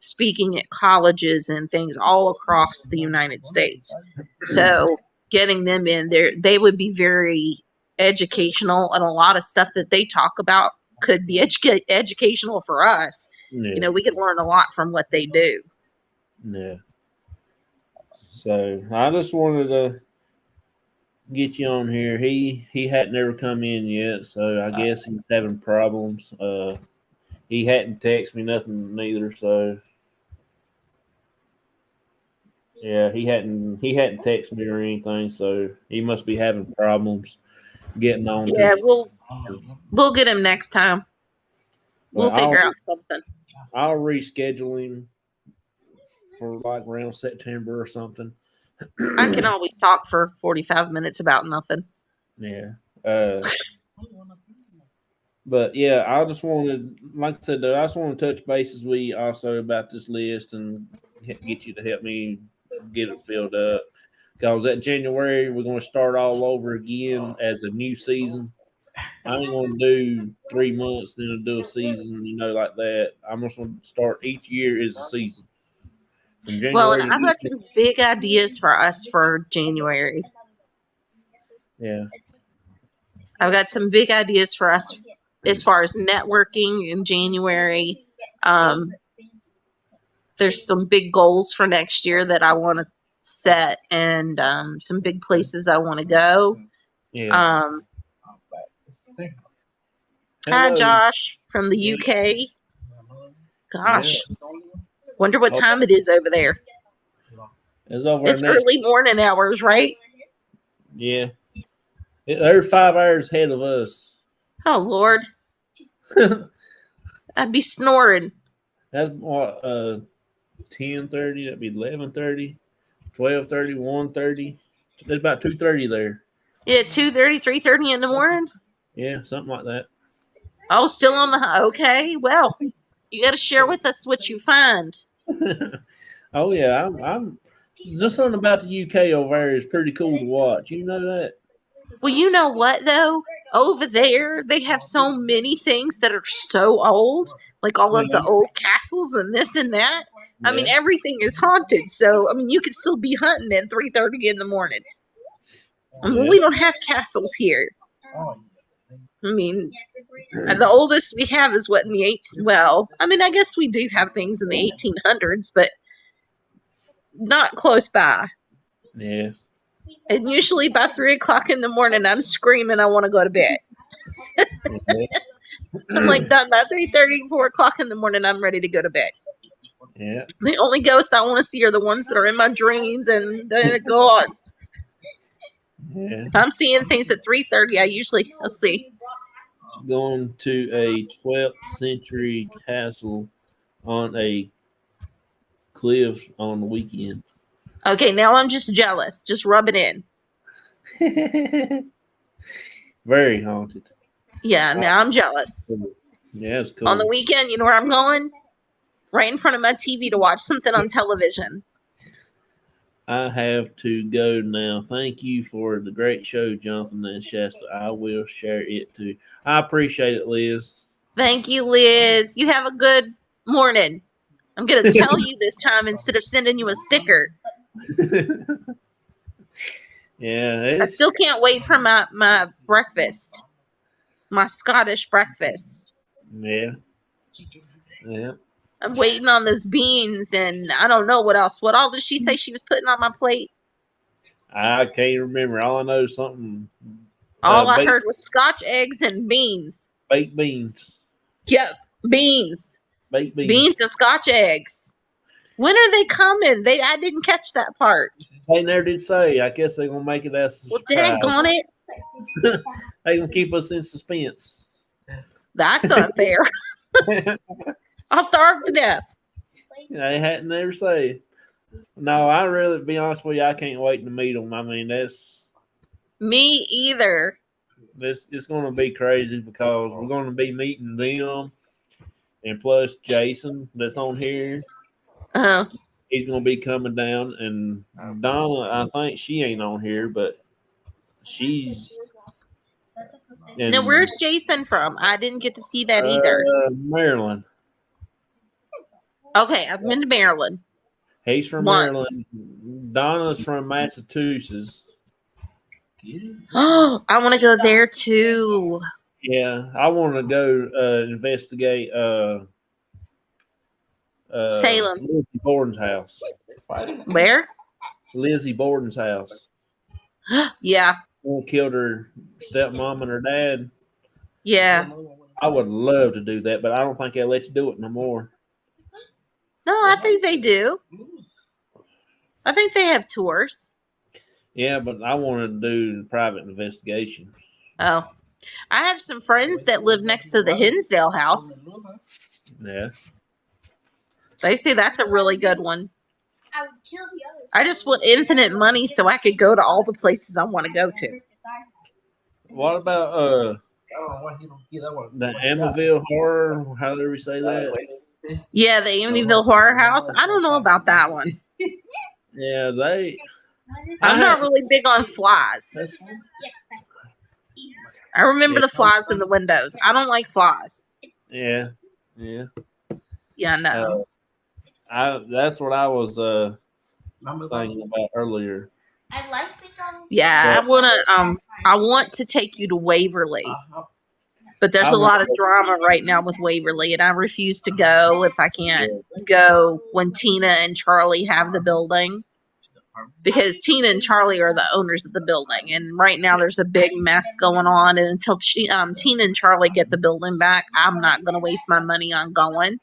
[SPEAKER 2] speaking at colleges and things all across the United States. So getting them in there, they would be very educational, and a lot of stuff that they talk about could be educational for us.
[SPEAKER 1] Yeah.
[SPEAKER 2] We could learn a lot from what they do.
[SPEAKER 1] Yeah. So I just wanted to get you on here. He hadn't ever come in yet, so I guess he's having problems. He hadn't texted me nothing neither, so yeah, he hadn't texted me or anything, so he must be having problems getting on.
[SPEAKER 2] Yeah, we'll get him next time. We'll figure out something.
[SPEAKER 1] I'll reschedule him for like around September or something.
[SPEAKER 2] I can always talk for 45 minutes about nothing.
[SPEAKER 1] Yeah. But yeah, I just wanted, like I said, though, I just want to touch bases with you also about this list and get you to help me get it filled up. Because at January, we're going to start all over again as a new season. I ain't going to do 3 months, then do a season, like that. I'm just going to start each year as a season.
[SPEAKER 2] Well, and I've got some big ideas for us for January.
[SPEAKER 1] Yeah.
[SPEAKER 2] I've got some big ideas for us as far as networking in January. There's some big goals for next year that I want to set, and some big places I want to go.
[SPEAKER 1] Yeah.
[SPEAKER 2] Hi, Josh from the UK. Gosh. Yeah. Wonder what time it is over there. It's early morning hours, right?
[SPEAKER 1] Yeah. They're 5 hours ahead of us.
[SPEAKER 2] Oh, Lord. I'd be snoring.
[SPEAKER 1] That's what, 10:30, that'd be 11:30, 12:30, 1:30. There's about 2:30 there.
[SPEAKER 2] Yeah, 2:30, 3:30 in the morning?
[SPEAKER 1] Yeah, something like that.
[SPEAKER 2] Oh, still on the... Okay, well, you got to share with us what you find.
[SPEAKER 1] Oh, yeah, I'm just something about the UK over there is pretty cool to watch. You know that?
[SPEAKER 2] Well, you know what, though? over there, they have so many things that are so old, like all of the old castles and this and that. I mean,
[SPEAKER 1] Yeah.
[SPEAKER 2] everything is haunted. So, I mean, you could still be hunting at 3:30 in the morning. I mean,
[SPEAKER 1] Yeah.
[SPEAKER 2] we don't have castles here. I mean, the oldest we have is what in the well, I mean, I guess we do have things in the 1800s, but not close by.
[SPEAKER 1] Yeah.
[SPEAKER 2] And usually by 3:00 in the morning, I'm screaming I want to go to bed.
[SPEAKER 1] Yeah.
[SPEAKER 2] I'm like done by 3:30, 4:00 in the morning. I'm ready to go to bed.
[SPEAKER 1] Yeah.
[SPEAKER 2] The only ghosts I want to see are the ones that are in my dreams, and then go on.
[SPEAKER 1] Yeah.
[SPEAKER 2] If I'm seeing things at 3:30, I usually, let's see.
[SPEAKER 1] Going to a 12th century castle on a cliff on the weekend.
[SPEAKER 2] Okay, now I'm just jealous. Just rub it in.
[SPEAKER 1] Very haunted.
[SPEAKER 2] Yeah, now I'm jealous.
[SPEAKER 1] Yeah, it's cool.
[SPEAKER 2] On the weekend, you know where I'm going? Right in front of my TV to watch something on television.
[SPEAKER 1] I have to go now. Thank you for the great show, Jonathan and Shasta. I will share it too. I appreciate it, Liz.
[SPEAKER 2] Thank you, Liz. You have a good morning. I'm going to tell you this time instead of sending you a sticker.
[SPEAKER 1] Yeah,
[SPEAKER 2] I still can't wait for my breakfast. My Scottish breakfast.
[SPEAKER 1] yeah.
[SPEAKER 2] I'm waiting on those beans, and I don't know what else. What all did she say she was putting on my plate?
[SPEAKER 1] I can't remember. All I know is something.
[SPEAKER 2] All I heard was Scotch eggs and beans.
[SPEAKER 1] Baked beans.
[SPEAKER 2] Yep, beans.
[SPEAKER 1] Baked beans.
[SPEAKER 2] Beans and Scotch eggs. When are they coming? I didn't catch that part.
[SPEAKER 1] They never did say. I guess they're gonna make it as a
[SPEAKER 2] Well,
[SPEAKER 1] surprise.
[SPEAKER 2] daggone it.
[SPEAKER 1] They're gonna keep us in suspense.
[SPEAKER 2] That's not fair. I'll starve to death.
[SPEAKER 1] They hadn't never say. No, I really, to be honest with you, I can't wait to meet them. I mean, that's
[SPEAKER 2] Me either.
[SPEAKER 1] it's going to be crazy because we're going to be meeting them, and plus Jason that's on here. He's going to be coming down, and Donna, I think she ain't on here, but she's.
[SPEAKER 2] Now, where's Jason from? I didn't get to see that either.
[SPEAKER 1] Maryland.
[SPEAKER 2] Okay, I've been to Maryland.
[SPEAKER 1] He's from
[SPEAKER 2] Once.
[SPEAKER 1] Maryland. Donna's from Massachusetts.
[SPEAKER 2] Oh, I want to go there too.
[SPEAKER 1] Yeah, I want to go investigate
[SPEAKER 2] Salem.
[SPEAKER 1] Lizzie Borden's house.
[SPEAKER 2] Where?
[SPEAKER 1] Lizzie Borden's house.
[SPEAKER 2] Yeah.
[SPEAKER 1] Who killed her stepmom and her dad.
[SPEAKER 2] Yeah.
[SPEAKER 1] I would love to do that, but I don't think they'll let you do it no more.
[SPEAKER 2] No, I think they do. I think they have tours.
[SPEAKER 1] Yeah, but I want to do private investigation.
[SPEAKER 2] Oh. I have some friends that live next to the Hinsdale house.
[SPEAKER 1] Yeah.
[SPEAKER 2] They say that's a really good one.
[SPEAKER 3] I would kill the others.
[SPEAKER 2] I just want infinite money so I could go to all the places I want to go to.
[SPEAKER 1] What about the Amityville horror? How do we say that?
[SPEAKER 2] Yeah, the Amityville Horror House. I don't know about that one.
[SPEAKER 1] Yeah, they.
[SPEAKER 2] I'm not really big on flies. I remember the flies in the windows. I don't like flies.
[SPEAKER 1] Yeah, yeah.
[SPEAKER 2] Yeah, no.
[SPEAKER 1] That's what I was thinking about earlier.
[SPEAKER 3] I like it.
[SPEAKER 2] Yeah, I want to take you to Waverly. But there's a lot of drama right now with Waverly, and I refuse to go if I can't go when Tina and Charlie have the building. Because Tina and Charlie are the owners of the building, and right now there's a big mess going on. And until Tina and Charlie get the building back, I'm not going to waste my money on going.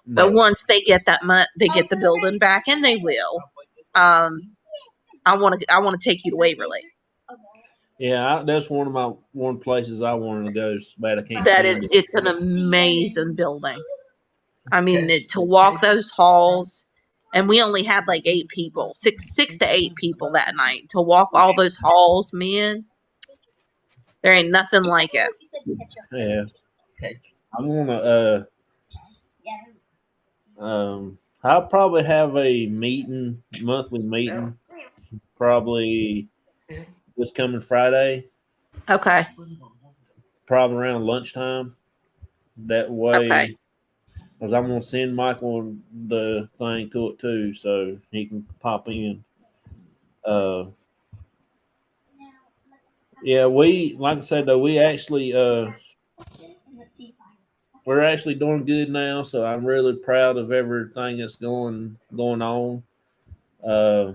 [SPEAKER 2] But once they get they get the building back, and they will. I want to take you to Waverly.
[SPEAKER 1] Yeah, that's one places I wanted to go. It's bad I can't.
[SPEAKER 2] It's an amazing building. I mean, to walk those halls. And we only had like 8 people, six to 8 people that night to walk all those halls, man. There ain't nothing like it.
[SPEAKER 1] Yeah. I'm gonna I'll probably have a monthly meeting, probably this coming Friday.
[SPEAKER 2] Okay.
[SPEAKER 1] probably around lunchtime. That
[SPEAKER 2] Okay.
[SPEAKER 1] way, because I'm gonna send Michael the thing to it too, so he can pop in. Uh, yeah, we like I said though, we're actually doing good now, so I'm really proud of everything that's going on. Uh,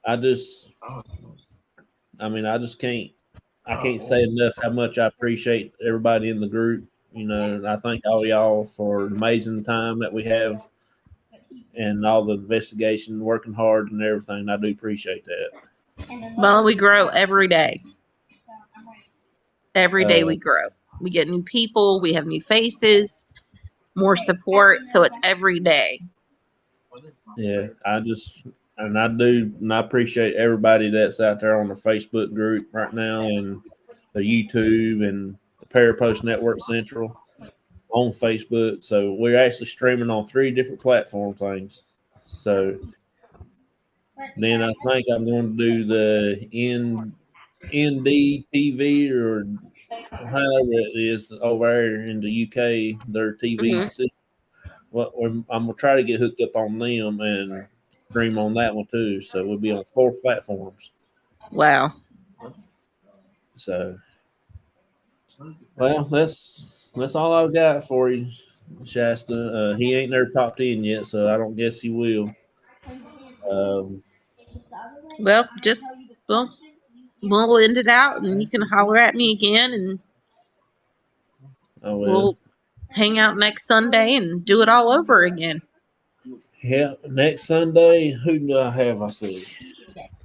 [SPEAKER 1] I just, I just can't say enough how much I appreciate everybody in the group. And I thank all y'all for the amazing time that we have and all the investigation, working hard and everything. I do appreciate that.
[SPEAKER 2] Well, we grow every day. Every day
[SPEAKER 1] Uh,
[SPEAKER 2] we grow. We get new people. We have new faces, more support. So it's every day.
[SPEAKER 1] yeah, and I appreciate everybody that's out there on the Facebook group right now and the YouTube and the Parapost Network Central on Facebook. So we're actually streaming on 3 different platform things. So then I think I'm going to do the NDTV or however it is over there in the UK, their TV
[SPEAKER 2] Hmm.
[SPEAKER 1] system. Well, I'm gonna try to get hooked up on them and stream on that one too. So we'll be on 4 platforms.
[SPEAKER 2] Wow.
[SPEAKER 1] So, well, that's all I've got for you, Shasta. He ain't never popped in yet, so I don't guess he will. Um,
[SPEAKER 2] Well, well, we'll end it out and you can holler at me again and
[SPEAKER 1] I will.
[SPEAKER 2] we'll hang out next Sunday and do it all over again.
[SPEAKER 1] Yeah, next Sunday, who do I have? I see.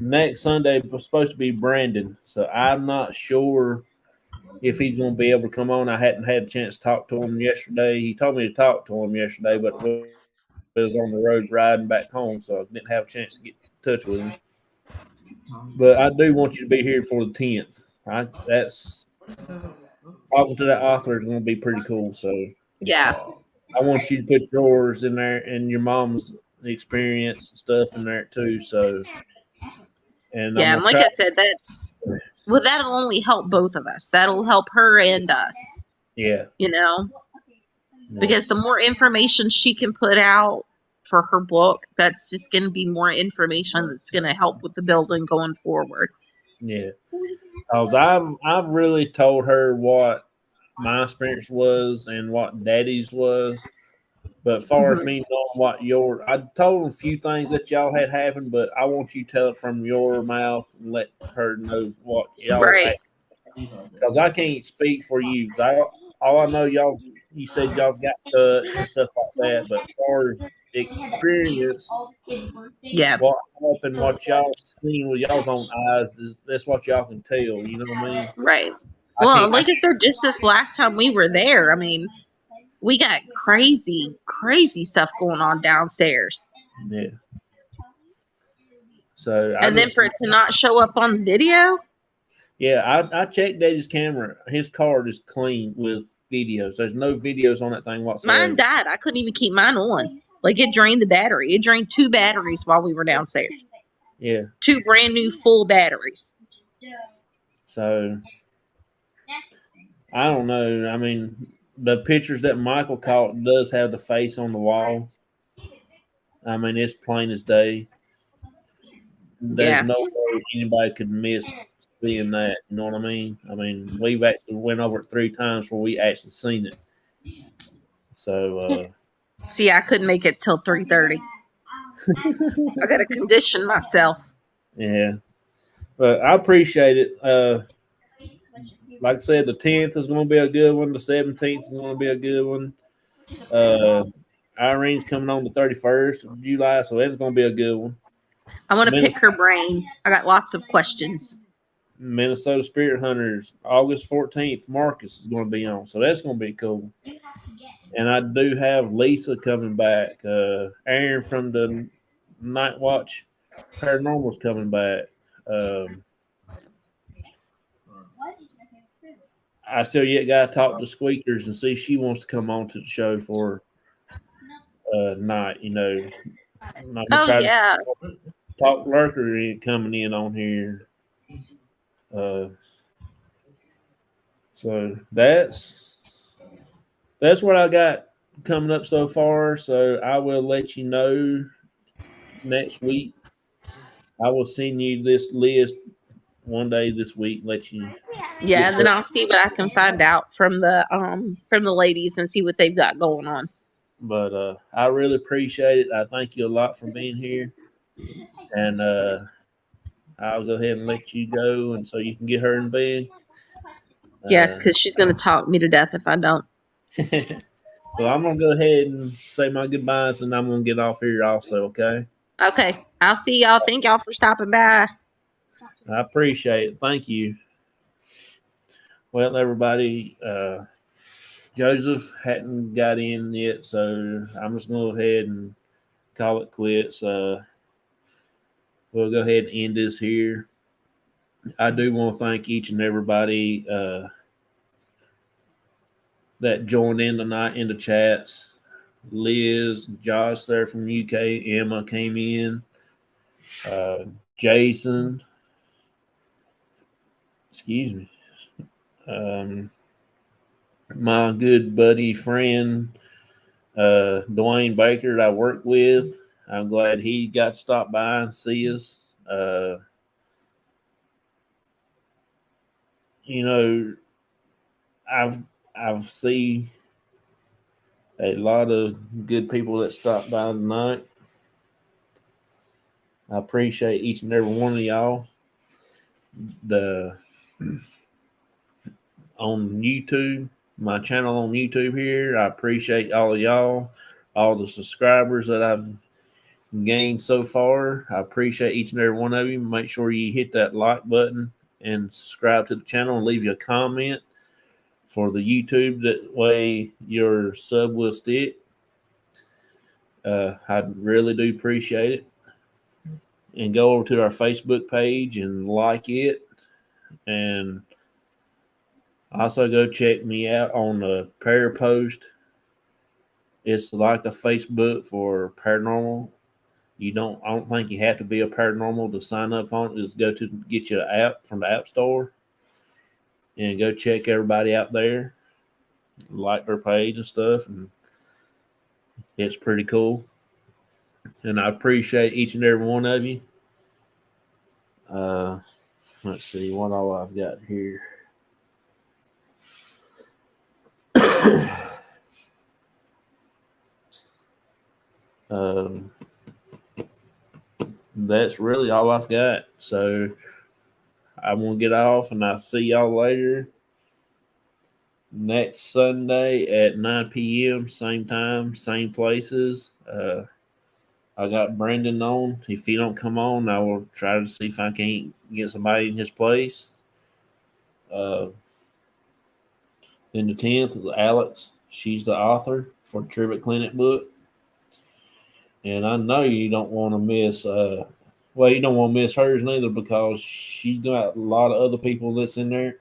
[SPEAKER 1] Next Sunday was supposed to be Brandon, so I'm not sure if he's going to be able to come on. I hadn't had a chance to talk to him yesterday. He told me to talk to him yesterday, but we was on the road riding back home, so I didn't have a chance to get in touch with him. But I do want you to be here for the 10th. That's talking to that author is going to be pretty cool. So
[SPEAKER 2] Yeah.
[SPEAKER 1] I want you to put yours in there and your mom's experience and stuff in there too. So, and I'm
[SPEAKER 2] Yeah.
[SPEAKER 1] gonna
[SPEAKER 2] And like
[SPEAKER 1] try.
[SPEAKER 2] I said, that'll only help both of us. That'll help her and us,
[SPEAKER 1] Yeah,
[SPEAKER 2] yeah. Because the more information she can put out for her book, that's just going to be more information that's going to help with the building going forward.
[SPEAKER 1] yeah. Cause I've really told her what my experience was and what Daddy's was. But as far as
[SPEAKER 2] Mhm.
[SPEAKER 1] me knowing I told them a few things that y'all had happened, but I want you to tell it from your mouth and let her know what y'all
[SPEAKER 2] Right.
[SPEAKER 1] had. Because I can't speak for you. All I know, you said y'all got touched and stuff like that. But as far as experience,
[SPEAKER 2] Yeah.
[SPEAKER 1] what happened, what y'all seen with y'all's own eyes, that's what y'all can tell. You know what I mean?
[SPEAKER 2] Right.
[SPEAKER 1] I
[SPEAKER 2] Well,
[SPEAKER 1] can't.
[SPEAKER 2] like I said, just this last time we were there, I mean, we got crazy, crazy stuff going on downstairs.
[SPEAKER 1] Yeah. So
[SPEAKER 2] And then for it to not show up on video?
[SPEAKER 1] yeah, I checked Daddy's camera. His card is clean with videos. There's no videos on that thing whatsoever.
[SPEAKER 2] Mine died. I couldn't even keep mine on. Like, it drained the battery. It drained 2 batteries while we were downstairs.
[SPEAKER 1] Yeah.
[SPEAKER 2] 2 brand new full batteries.
[SPEAKER 1] So I don't know. I mean, the pictures that Michael caught does have the face on the wall. I mean, it's plain as day. There's
[SPEAKER 2] Yeah.
[SPEAKER 1] no way anybody could miss seeing that. You know what I mean? I mean, we've actually went over it 3 times where we actually seen it. So
[SPEAKER 2] See, I couldn't make it till 3:30. I got to condition myself.
[SPEAKER 1] yeah, but I appreciate it. Like I said, the 10th is going to be a good one. The 17th is going to be a good one. Irene's coming on the 31st of July, so that's going to be a good one.
[SPEAKER 2] I want to pick her brain. I got lots of questions.
[SPEAKER 1] Minnesota Spirit Hunters, August 14th, Marcus is going to be on, so that's going to be cool. And I do have Lisa coming back. Aaron from the Night Watch Paranormal's coming back. I still yet got to talk to Squeakers and see if she wants to come on to the show for night. I'm gonna try to talk Lurker coming in on here. So that's what I got coming up so far. So I will let you know next week. I will send you this list one day this week. Let you
[SPEAKER 2] Yeah,
[SPEAKER 1] get
[SPEAKER 2] and then
[SPEAKER 1] that.
[SPEAKER 2] I'll see what I can find out from the ladies and see what they've got going on.
[SPEAKER 1] But I really appreciate it. I thank you a lot for being here, and I'll go ahead and let you go, and so you can get her in bed.
[SPEAKER 2] Yes, because she's gonna talk me to death if I don't.
[SPEAKER 1] So I'm gonna go ahead and say my goodbyes, and I'm gonna get off here also. Okay.
[SPEAKER 2] Okay, I'll see y'all. Thank y'all for stopping by.
[SPEAKER 1] I appreciate it. Thank you. Well, everybody, Joseph hadn't got in yet, so I'm just gonna go ahead and call it quits. We'll go ahead and end this here. I do want to thank each and everybody that joined in tonight in the chats. Liz, Josh there from UK, Emma came in, Jason, excuse me, um, my good buddy friend Dwayne Baker that I work with. I'm glad he got to stop by and see us. You know, I've I've seen a lot of good people that stopped by tonight. I appreciate each and every one of y'all. The on YouTube, my channel on YouTube here. I appreciate all of y'all, all the subscribers that I've gained so far. I appreciate each and every one of you. Make sure you hit that like button and subscribe to the channel and leave your comment for the YouTube. That way your sub will stick. I really do appreciate it. And go over to our Facebook page and like it. And also go check me out on the Parapost. It's like a Facebook for paranormal. I don't think you have to be a paranormal to sign up on it. Just go to get your app from the App Store and go check everybody out there, like their page and stuff. And it's pretty cool. And I appreciate each and every one of you. Let's see what all I've got here. um, that's really all I've got. So I'm gonna get off, and I'll see y'all later next Sunday at 9 p.m. Same time, same places. I got Brandon on. If he don't come on, I will try to see if I can't get somebody in his place. Uh, then the 10th is Alex. She's the author for the Trivet Clinic book. And I know you don't want to miss, you don't want to miss hers neither, because she's got a lot of other people that's in there.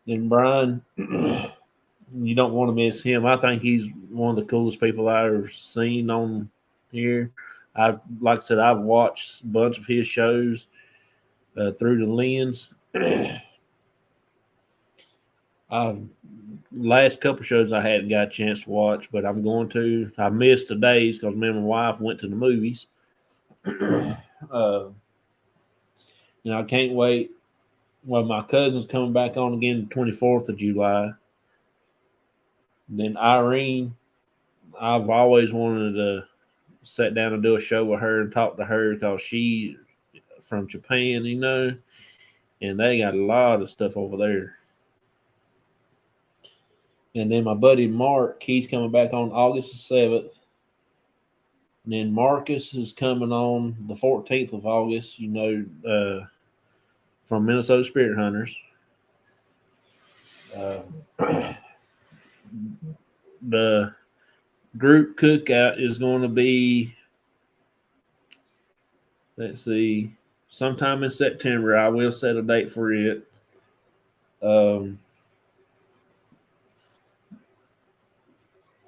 [SPEAKER 1] Then Brian, you don't want to miss him. I think he's one of the coolest people I've ever seen on here. Like I said, I've watched a bunch of his shows through the lens. Last couple shows I hadn't got a chance to watch, but I'm going to. I missed today's because me and my wife went to the movies. I can't wait. Well, my cousin's coming back on again the 24th of July. Then Irene, I've always wanted to sit down and do a show with her and talk to her because she from Japan, and they got a lot of stuff over there. And then my buddy Mark, he's coming back on August the 7th. And then Marcus is coming on the 14th of August, from Minnesota Spirit Hunters. The group cookout is going to be, let's see, sometime in September. I will set a date for it.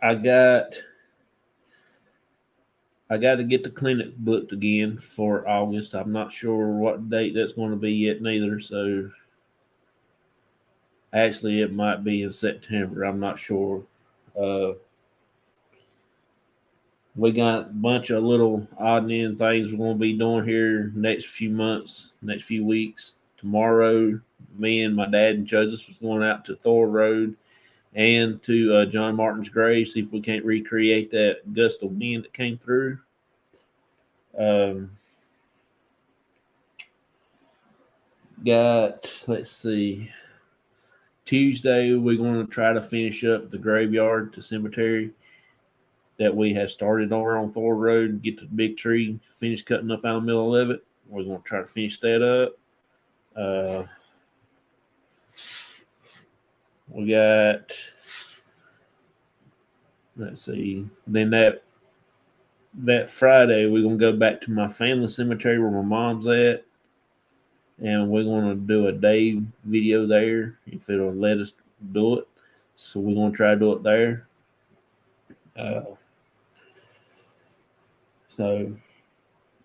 [SPEAKER 1] I got to get the clinic booked again for August. I'm not sure what date that's going to be yet neither. So Actually, it might be in September. I'm not sure. Uh, we got a bunch of little odd and end things we're going to be doing here next few months, next few weeks. Tomorrow, me and my dad and Joseph was going out to Thor Road and to John Martin's grave, see if we can't recreate that gust of wind that came through. Um, let's see, Tuesday, we're going to try to finish up the graveyard, the cemetery that we have started over on Thor Road, get the big tree, finish cutting up out of the middle of it. We're going to try to finish that up. We got, let's see, then that Friday, we're going to go back to my family cemetery where my mom's at, and we're going to do a day video there if it'll let us do it. So we're going to try to do it there. So, in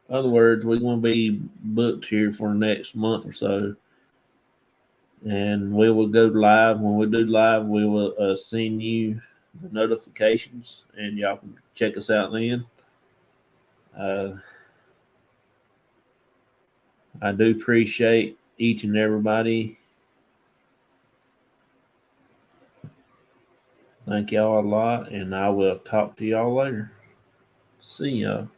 [SPEAKER 1] other words, we're going to be booked here for the next month or so. And we will go live. When we do live, we will send you the notifications, and y'all can check us out then. I do appreciate each and everybody. Thank y'all a lot, and I will talk to y'all later. See y'all.